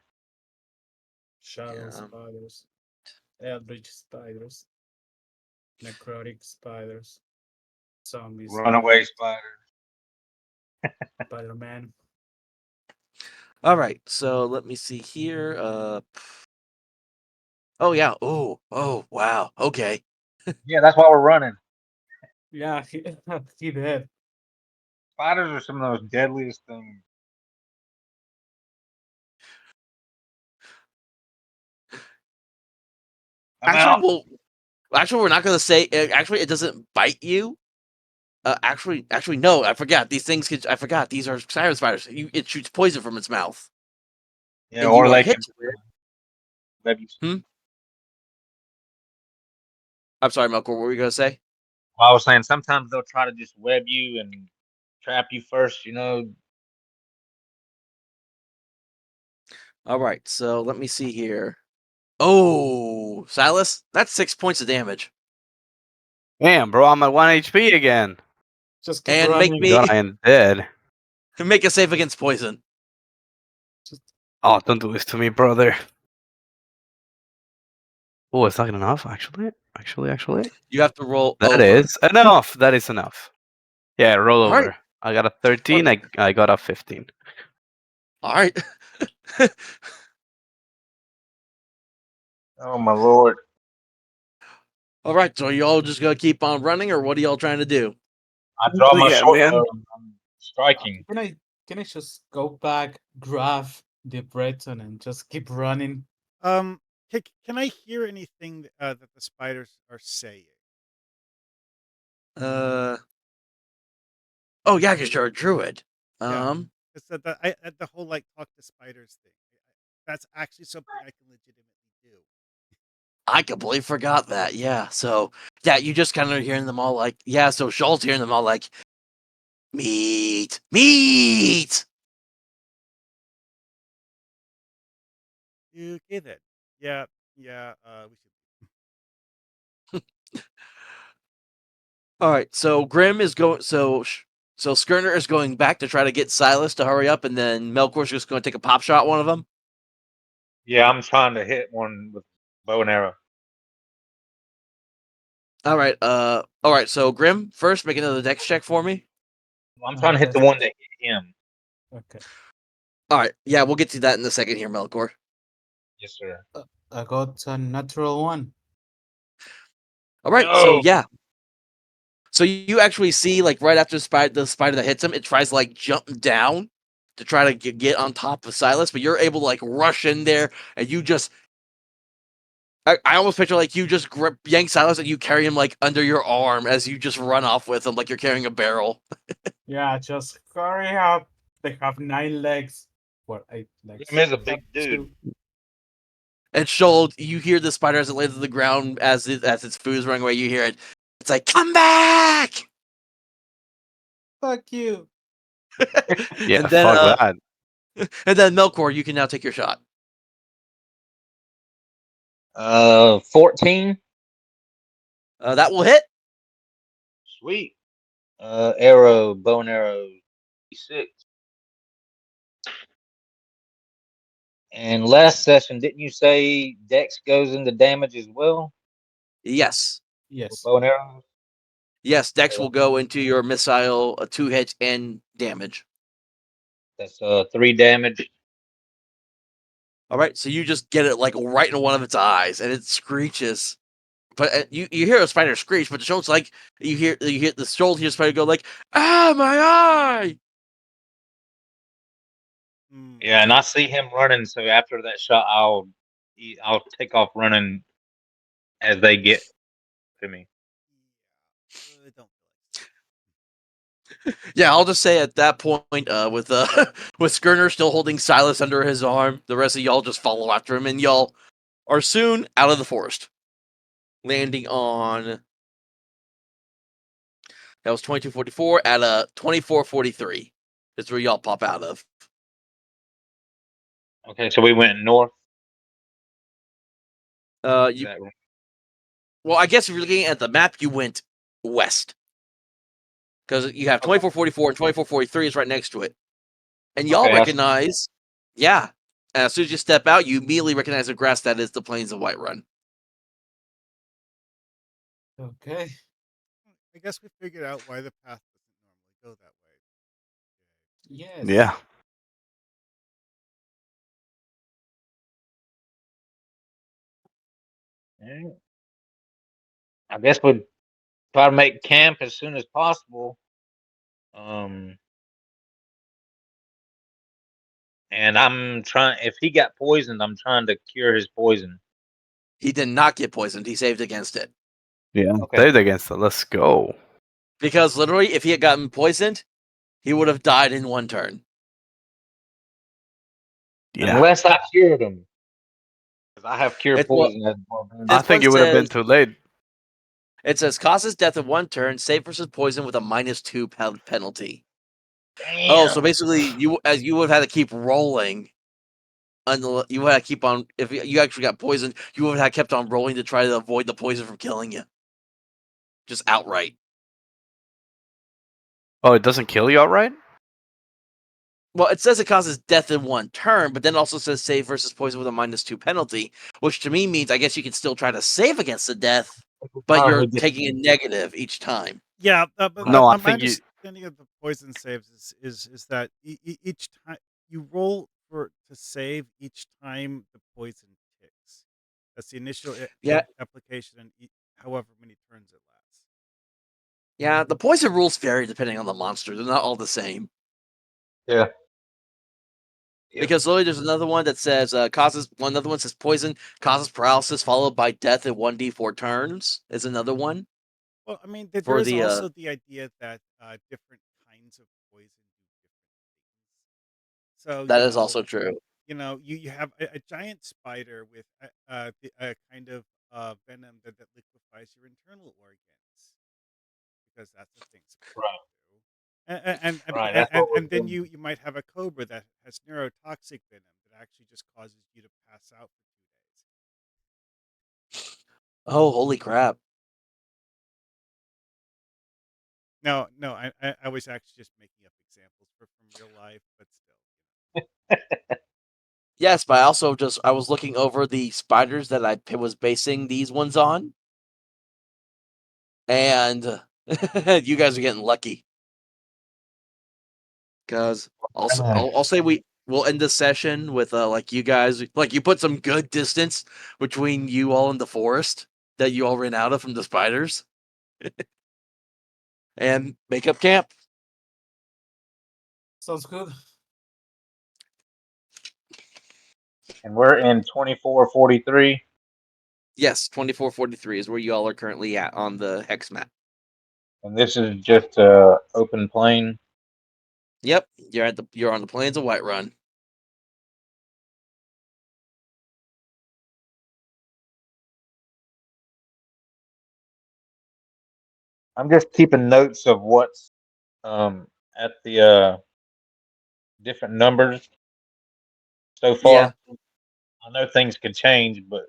shadow Yeah. spiders, eldritch spiders, necrotic spiders, zombie Runaway spiders, spiders. Spider-Man. All right. So let me see here. Oh yeah. Oh wow. Okay. Yeah, that's why we're running. Yeah, he did. Spiders are some of those deadliest things. I'm Actually, out. we're not gonna say. Actually, it doesn't bite you. Actually, no. I forgot. These things. I forgot. These are siren spiders. It shoots poison from its mouth, Yeah, and or you they hit can it. web you. I'm sorry, Melkor. What were you gonna say? I was saying sometimes they'll try to just web you and trap you first. You know, All right. So let me see here. Oh, Silas, that's 6 points of damage, Damn, bro, I'm at 1 HP again. Just keep and make running. me God, I am dead. make a save against poison. Oh, don't do this to me, brother. Oh, it's not enough, actually. Actually. You have to roll That over. is enough. That is enough. Yeah, roll All right. over. I got a 13. I got a 15. All right. oh my lord, All right. So y'all just gonna keep on running, or what are y'all trying to do? I draw my Yeah, short man. bow. And I'm striking. Can I just go back, grab the Breton, and just keep running? can I hear anything that the spiders are saying? Oh yeah, because you're a druid. Yeah. It's the whole like talk to spiders thing. That's actually something I can legitimately do. I completely forgot that. Yeah. So yeah, you just kind of hearing them all like, yeah. So Schultz hearing them all like, meat, meat. Okay then. Yeah. We should. All right. So Grim is going. So Skirner is going back to try to get Silas to hurry up, and then Melkor's just going to take a pop shot at one of them. Yeah, I'm trying to hit one with bow and arrow. All right. All right. So Grim, first make another dex check for me. I'm trying to hit the That's- one that hit him. Okay. All right. Yeah, we'll get to that in a second here, Melkor. Yes, sir. I got a natural one. All right. So No. yeah. So you actually see, like, right after the spider that hits him, it tries to like jump down to try to get on top of Silas, but you're able to like rush in there, and you just. I almost picture like you just yank Silas and you carry him like under your arm as you just run off with him like you're carrying a barrel. Yeah, just hurry up. They have 9 legs. Or 8 legs. Him is a I have big dude. 2. And Shoal, you hear the spider as it lands on the ground as its food is running away. You hear it. It's like, come back! Fuck you. Yeah, and then fuck that. and then Melkor, you can now take your shot. 14. That will hit. Sweet. Arrow, bow and arrow. 6. And last session, didn't you say Dex goes into damage as well? Yes. With Yes. bow and arrows? Yes, Dex will go into your missile, 2 hits and damage. That's 3 damage. All right, so you just get it like right in one of its eyes, and it screeches. But you hear a spider screech, but the show's like you hear the shoulder spider go like, "Ah, my eye!" Yeah, and I see him running. So after that shot, I'll take off running as they get to me. Don't Yeah, I'll just say at that point, with with Skirner still holding Silas under his arm, the rest of y'all just follow after him, and y'all are soon out of the forest, landing on that was 2244 at 2443. That's where y'all pop out of. Okay, so we went north. You That right? well, I guess if you're looking at the map, you went west because you have Okay. 2444 and 2443 is right next to it, and y'all Okay, recognize, yeah. As soon as you step out, you immediately recognize the grass that is the plains of Whiterun. Okay. I guess we figured out why the path doesn't normally go that way. Yes. Yeah. Yeah. I guess we'd try to make camp as soon as possible. And I'm trying. If he got poisoned, I'm trying to cure his poison. He did not get poisoned. He saved against it. Yeah. Okay. Saved against it. Let's go. Because literally, if he had gotten poisoned, he would have died in one turn. Yeah. Unless I cured him, because I have cure It's, well, poison as well. I this think one it would have been says too late. it says causes death in one turn, save versus poison with a -2 penalty. Oh, so Damn. basically, you would have had to keep rolling. You would have to keep on. If you actually got poisoned, you would have kept on rolling to try to avoid the poison from killing you, just outright. Oh, it doesn't kill you outright? Well, it says it causes death in one turn, but then also says save versus poison with a -2 penalty, which to me means I guess you can still try to save against the death, but you're taking a negative each time. Yeah, but No, I my think you. understanding of the poison saves is that each time you roll to save each time the poison ticks. That's the initial Yeah, application, and however many turns it lasts. yeah. The poison rules vary depending on the monster. They're not all the same. Yeah. Yep. Because literally, there's another one that says causes. Another one says poison causes paralysis followed by death in 1d4 turns. Is another one Well, I mean, there for is the. also the idea that different kinds of poison do different things. So That is also true. you have a giant spider with a kind of venom that liquefies your internal organs, because that's a thing spiders Right. do. Right. That's what And we're then doing. you might have a cobra that has neurotoxic venom that actually just causes you to pass out for 2 days. Oh, holy crap! No, I was actually just making up examples from real life, but still. Yes, but I was looking over the spiders that I was basing these ones on, and you guys are getting lucky. Because I'll say we'll end the session with like you guys like you put some good distance between you all in the forest that you all ran out of from the spiders, and make up camp. Sounds good. And we're in 2443. Yes, 2443 is where you all are currently at on the hex map. And this is just open plain. Yep, you're on the plains of Whiterun. I'm just keeping notes of what's at the different numbers so Yeah. far. I know things could change, but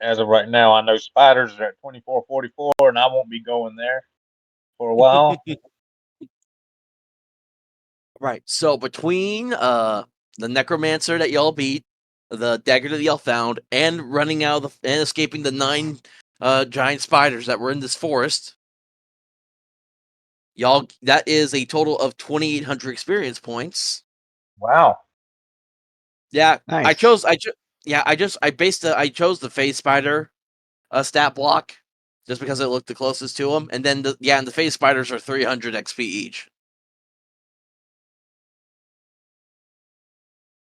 as of right now, I know spiders are at 2444, and I won't be going there for a while. Right. So between the necromancer that y'all beat, the dagger that y'all found, and running out of and escaping the 9 giant spiders that were in this forest, y'all, that is a total of 2,800 experience points. Wow. Yeah, Nice. I chose the phase spider stat block just because it looked the closest to them, and then and the phase spiders are 300 XP each.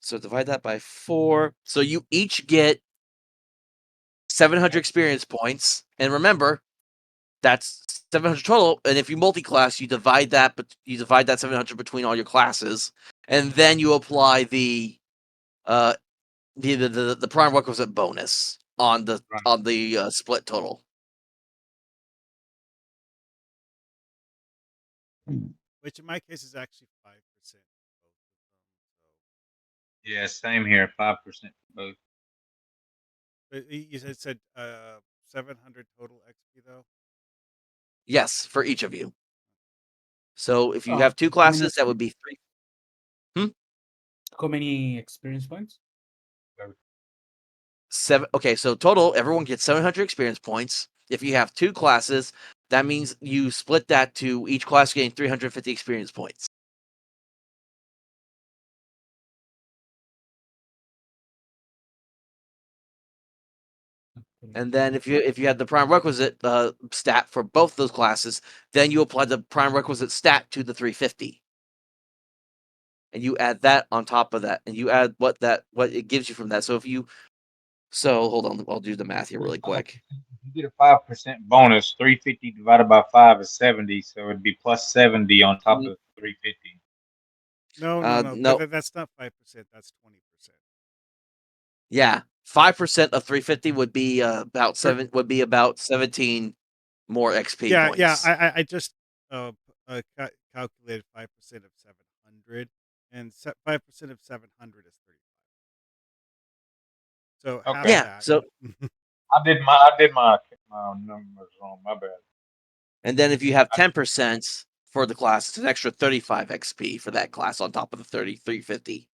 So divide that by 4. So you each get 700 experience points, and remember, that's 700 total. And if you multi-class, you divide that 700 between all your classes, and then you apply the prime requisite bonus on the Right. split total. Which in my case is actually 5% both of them. Yeah, same here. 5% for both. But you said 700 total XP though. Yes, for each of you. So if you Uh, have 2 how many classes, that would be 3. how many experience points? 7. Okay, so total, everyone gets 700 experience points. If you have 2 classes, that means you split that to each class getting 350 experience points. And then if you had the prime requisite stat for both those classes, then you apply the prime requisite stat to the 350. And you add that on top of that, and you add what it gives you from that. So hold on, I'll do the math here really quick. If you get a 5% bonus, 350 divided by 5 is 70, so it'd be plus 70 on top of 350. No. No, That's not 5%. That's 20%. yeah, 5% of 350 would be about 17 more XP Yeah. points. I just calculated 5% of 700, and 5% of 700 is 35. So half Okay. Yeah, that. so I did my numbers wrong. My bad. and then if you have 10% for the class, it's an extra 35 XP for that class on top of the 350.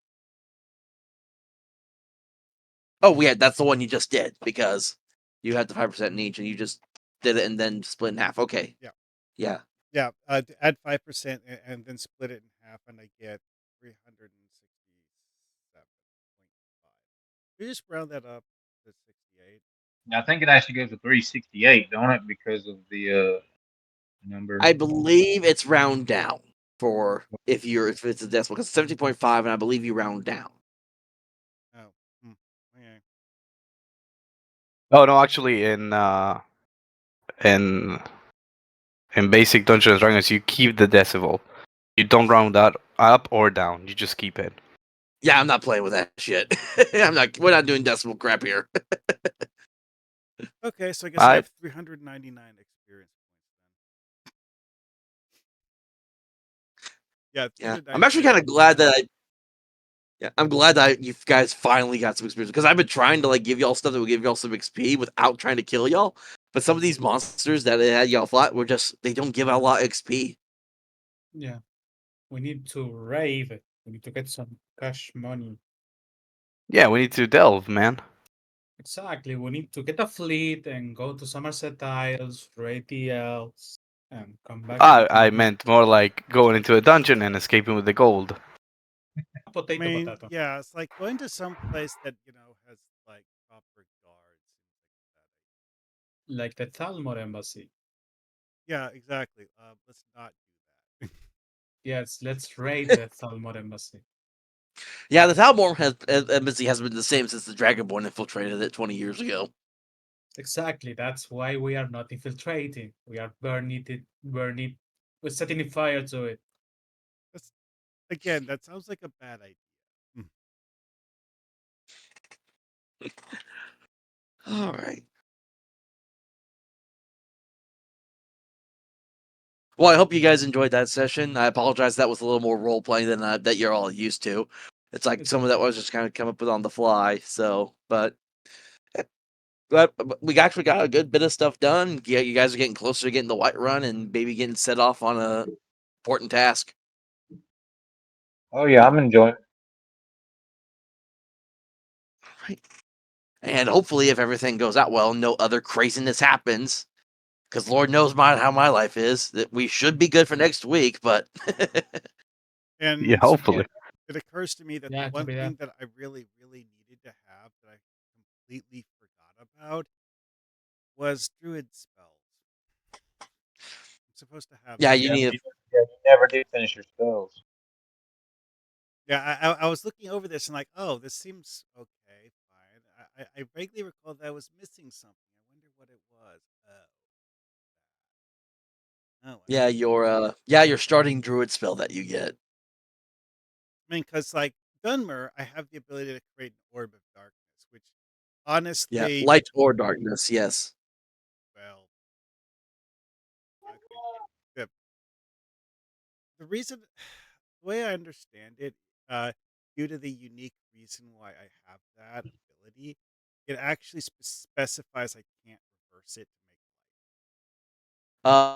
Oh, yeah, that's the one you just did because you had the 5% in each, and you just did it and then split in half. Okay. Yeah. Yeah. Yeah, add 5% and then split it in half, and I get 367.5. We just round that up to 68. I think it actually goes to 368, don't it? Because of the number. I believe it's round down for if it's a decimal because it's 17.5, and I believe you round down. Oh, okay. Oh no, actually, in basic Dungeons and Dragons, you keep the decimal. You don't round that up or down. You just keep it. Yeah, I'm not playing with that shit. We're not doing decimal crap here. Okay, so I guess I have 399 experience points then. Yeah, Yeah, I'm actually 399 kind of glad total. that I'm glad that you guys finally got some experience because I've been trying to like give y'all stuff that would give y'all some XP without trying to kill y'all. But some of these monsters that had y'all fought were they don't give out a lot of XP. Yeah, we need to rave. We need to get some cash money. Yeah, we need to delve, man. Exactly. We need to get a fleet and go to Somerset Isles, raid the elves, and come back with I money. meant more like going into a dungeon and escaping with the gold. I Potato, mean, potato. yeah, it's like going to some place that, has like proper guards. Like the Thalmor embassy. Yeah, exactly. Let's not do that. Yes, let's raid the Thalmor embassy. Yeah, the Talmor embassy has been the same since the Dragonborn infiltrated it 20 years ago. Exactly. That's why we are not infiltrating. We are burning it. We're setting fire to it. Again, that sounds like a bad idea. All right. Well, I hope you guys enjoyed that session. I apologize that was a little more role playing than that you're all used to. It's like It's some of that okay. was just kind of come up with on the fly. So, but we actually got a good bit of stuff done. Yeah, you guys are getting closer to getting the White Run and maybe getting set off on a important task. Oh yeah, I'm enjoying it. And hopefully, if everything goes out well, no other craziness happens. Because Lord knows how my life is. That we should be good for next week, but And Yeah, hopefully. it occurs to me that Yeah, the it one can be thing that. that I really, really needed to have that I completely forgot about was druid spells. I'm supposed to have yeah, that. you Yeah, need. you never do finish your spells. Yeah, I was looking over this and like, oh, this seems okay, fine. I vaguely recall that I was missing something. I wonder what it was. Oh, well. Your starting druid spell that you get. I mean, because like Dunmer, I have the ability to create an orb of darkness, which Yeah, honestly, light or darkness. Yes. well, okay. The reason, the way I understand it, due to the unique reason why I have that ability, it actually specifies I can't reverse it to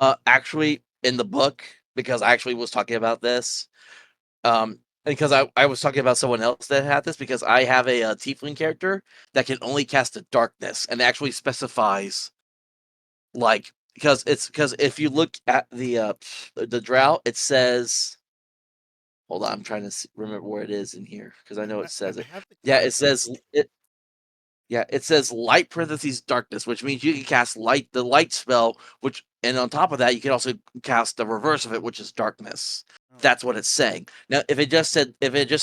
make Actually, in the book, because I actually was talking about this, because I was talking about someone else that had this, because I have a tiefling character that can only cast the darkness, and it actually specifies, like, because if you look at the drought, it says, hold on, I'm trying to remember where it is in here because I know it says I it. have the Yeah, concept. it says light parentheses darkness, which means you can cast the light spell, and on top of that, you can also cast the reverse of it, which is darkness. Oh, That's what it's saying. Now, if it just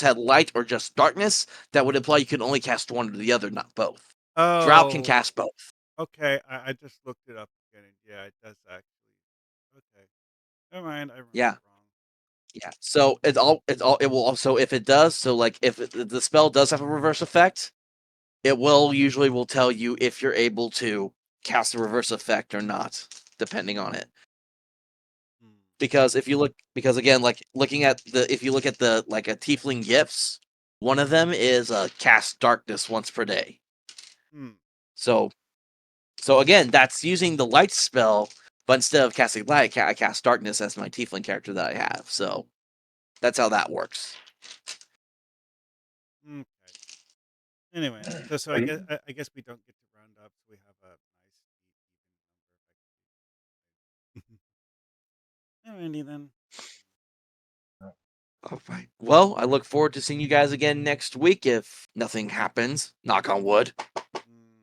had light or just darkness, that would imply you can only cast one or the other, not both. Drought can oh, cast both. okay. I just looked it up again. And yeah, it does actually. Okay. Never mind. I remember Yeah, wrong. yeah. So it will also, if it does, so like if the spell does have a reverse effect, it usually will tell you if you're able to cast a reverse effect or not, depending on it. Hmm. Because again, like if you look at the like a tiefling gifts, one of them is cast darkness once per day. Hmm. So again, that's using the light spell, but instead of casting light, I cast darkness as my tiefling character that I have. So that's how that works. Okay. Anyway, so Are I you- guess I guess we don't get to round up. So we have a nice even number. Alrighty then. All right. Well, I look forward to seeing you guys again next week if nothing happens. Knock on wood.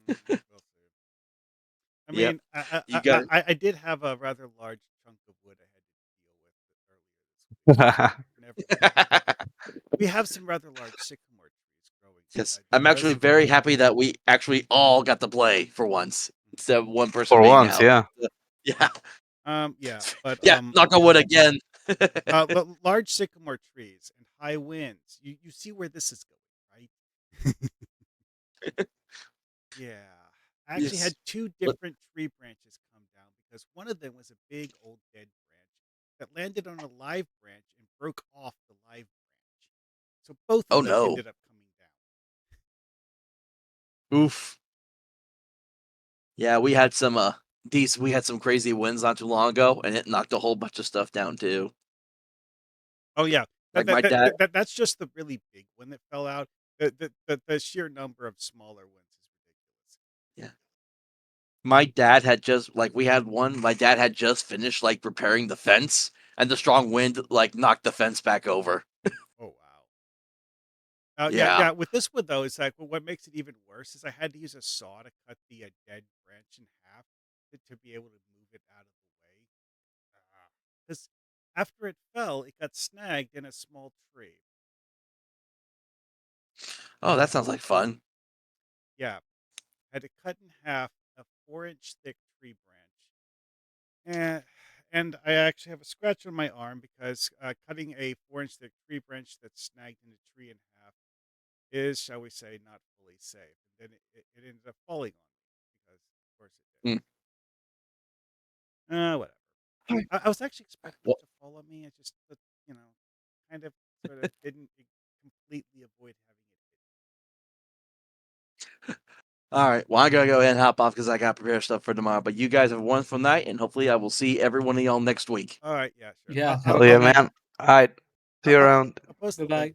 We'll see. I Yep. mean, You got I did have a rather large chunk of wood I had to deal with earlier this week. Never. We have some rather large sycamore trees growing Yes, just I'm actually very happy that we actually all got to play for once instead of one person For being once, out. yeah. Yeah, yeah, but yeah. Knock on wood again. large sycamore trees and high winds. You see where this is going, right? Yeah. I actually Yes. had two different tree branches come down because one of them was a big old dead branch that landed on a live branch and broke off the live branch. So both Oh of them no. ended up coming down. Oof. Yeah, we had some we had some crazy winds not too long ago, and it knocked a whole bunch of stuff down too. Oh yeah. Like my dad. That's just the really big one that fell out. The sheer number of smaller ones is ridiculous. Yeah. My dad had just like we had one. My dad had just finished like repairing the fence, and the strong wind like knocked the fence back over. Oh wow. Yeah. Yeah. With this one though, it's like what makes it even worse is I had to use a saw to cut the dead branch in half to be able to move it out of the way. Because after it fell, it got snagged in a small tree. Oh, that sounds like fun. Yeah, had to cut in half a 4-inch thick tree branch, and I actually have a scratch on my arm because cutting a 4-inch thick tree branch that's snagged in a tree in half is, shall we say, not fully safe. And then it ended up falling on me because, of course, it Mm. did. Whatever. Alright. I was actually expecting Well, it to fall on me. I just, you know, kind of sort of didn't completely avoid having it hit. all right. Well, I gotta go ahead and hop off because I gotta prepare stuff for tomorrow. But you guys have a wonderful night, and hopefully, I will see every one of y'all next week. All right, yeah, sure. Yeah, have a Hell yeah, good night. man. All right. See you around. I'll post Goodbye.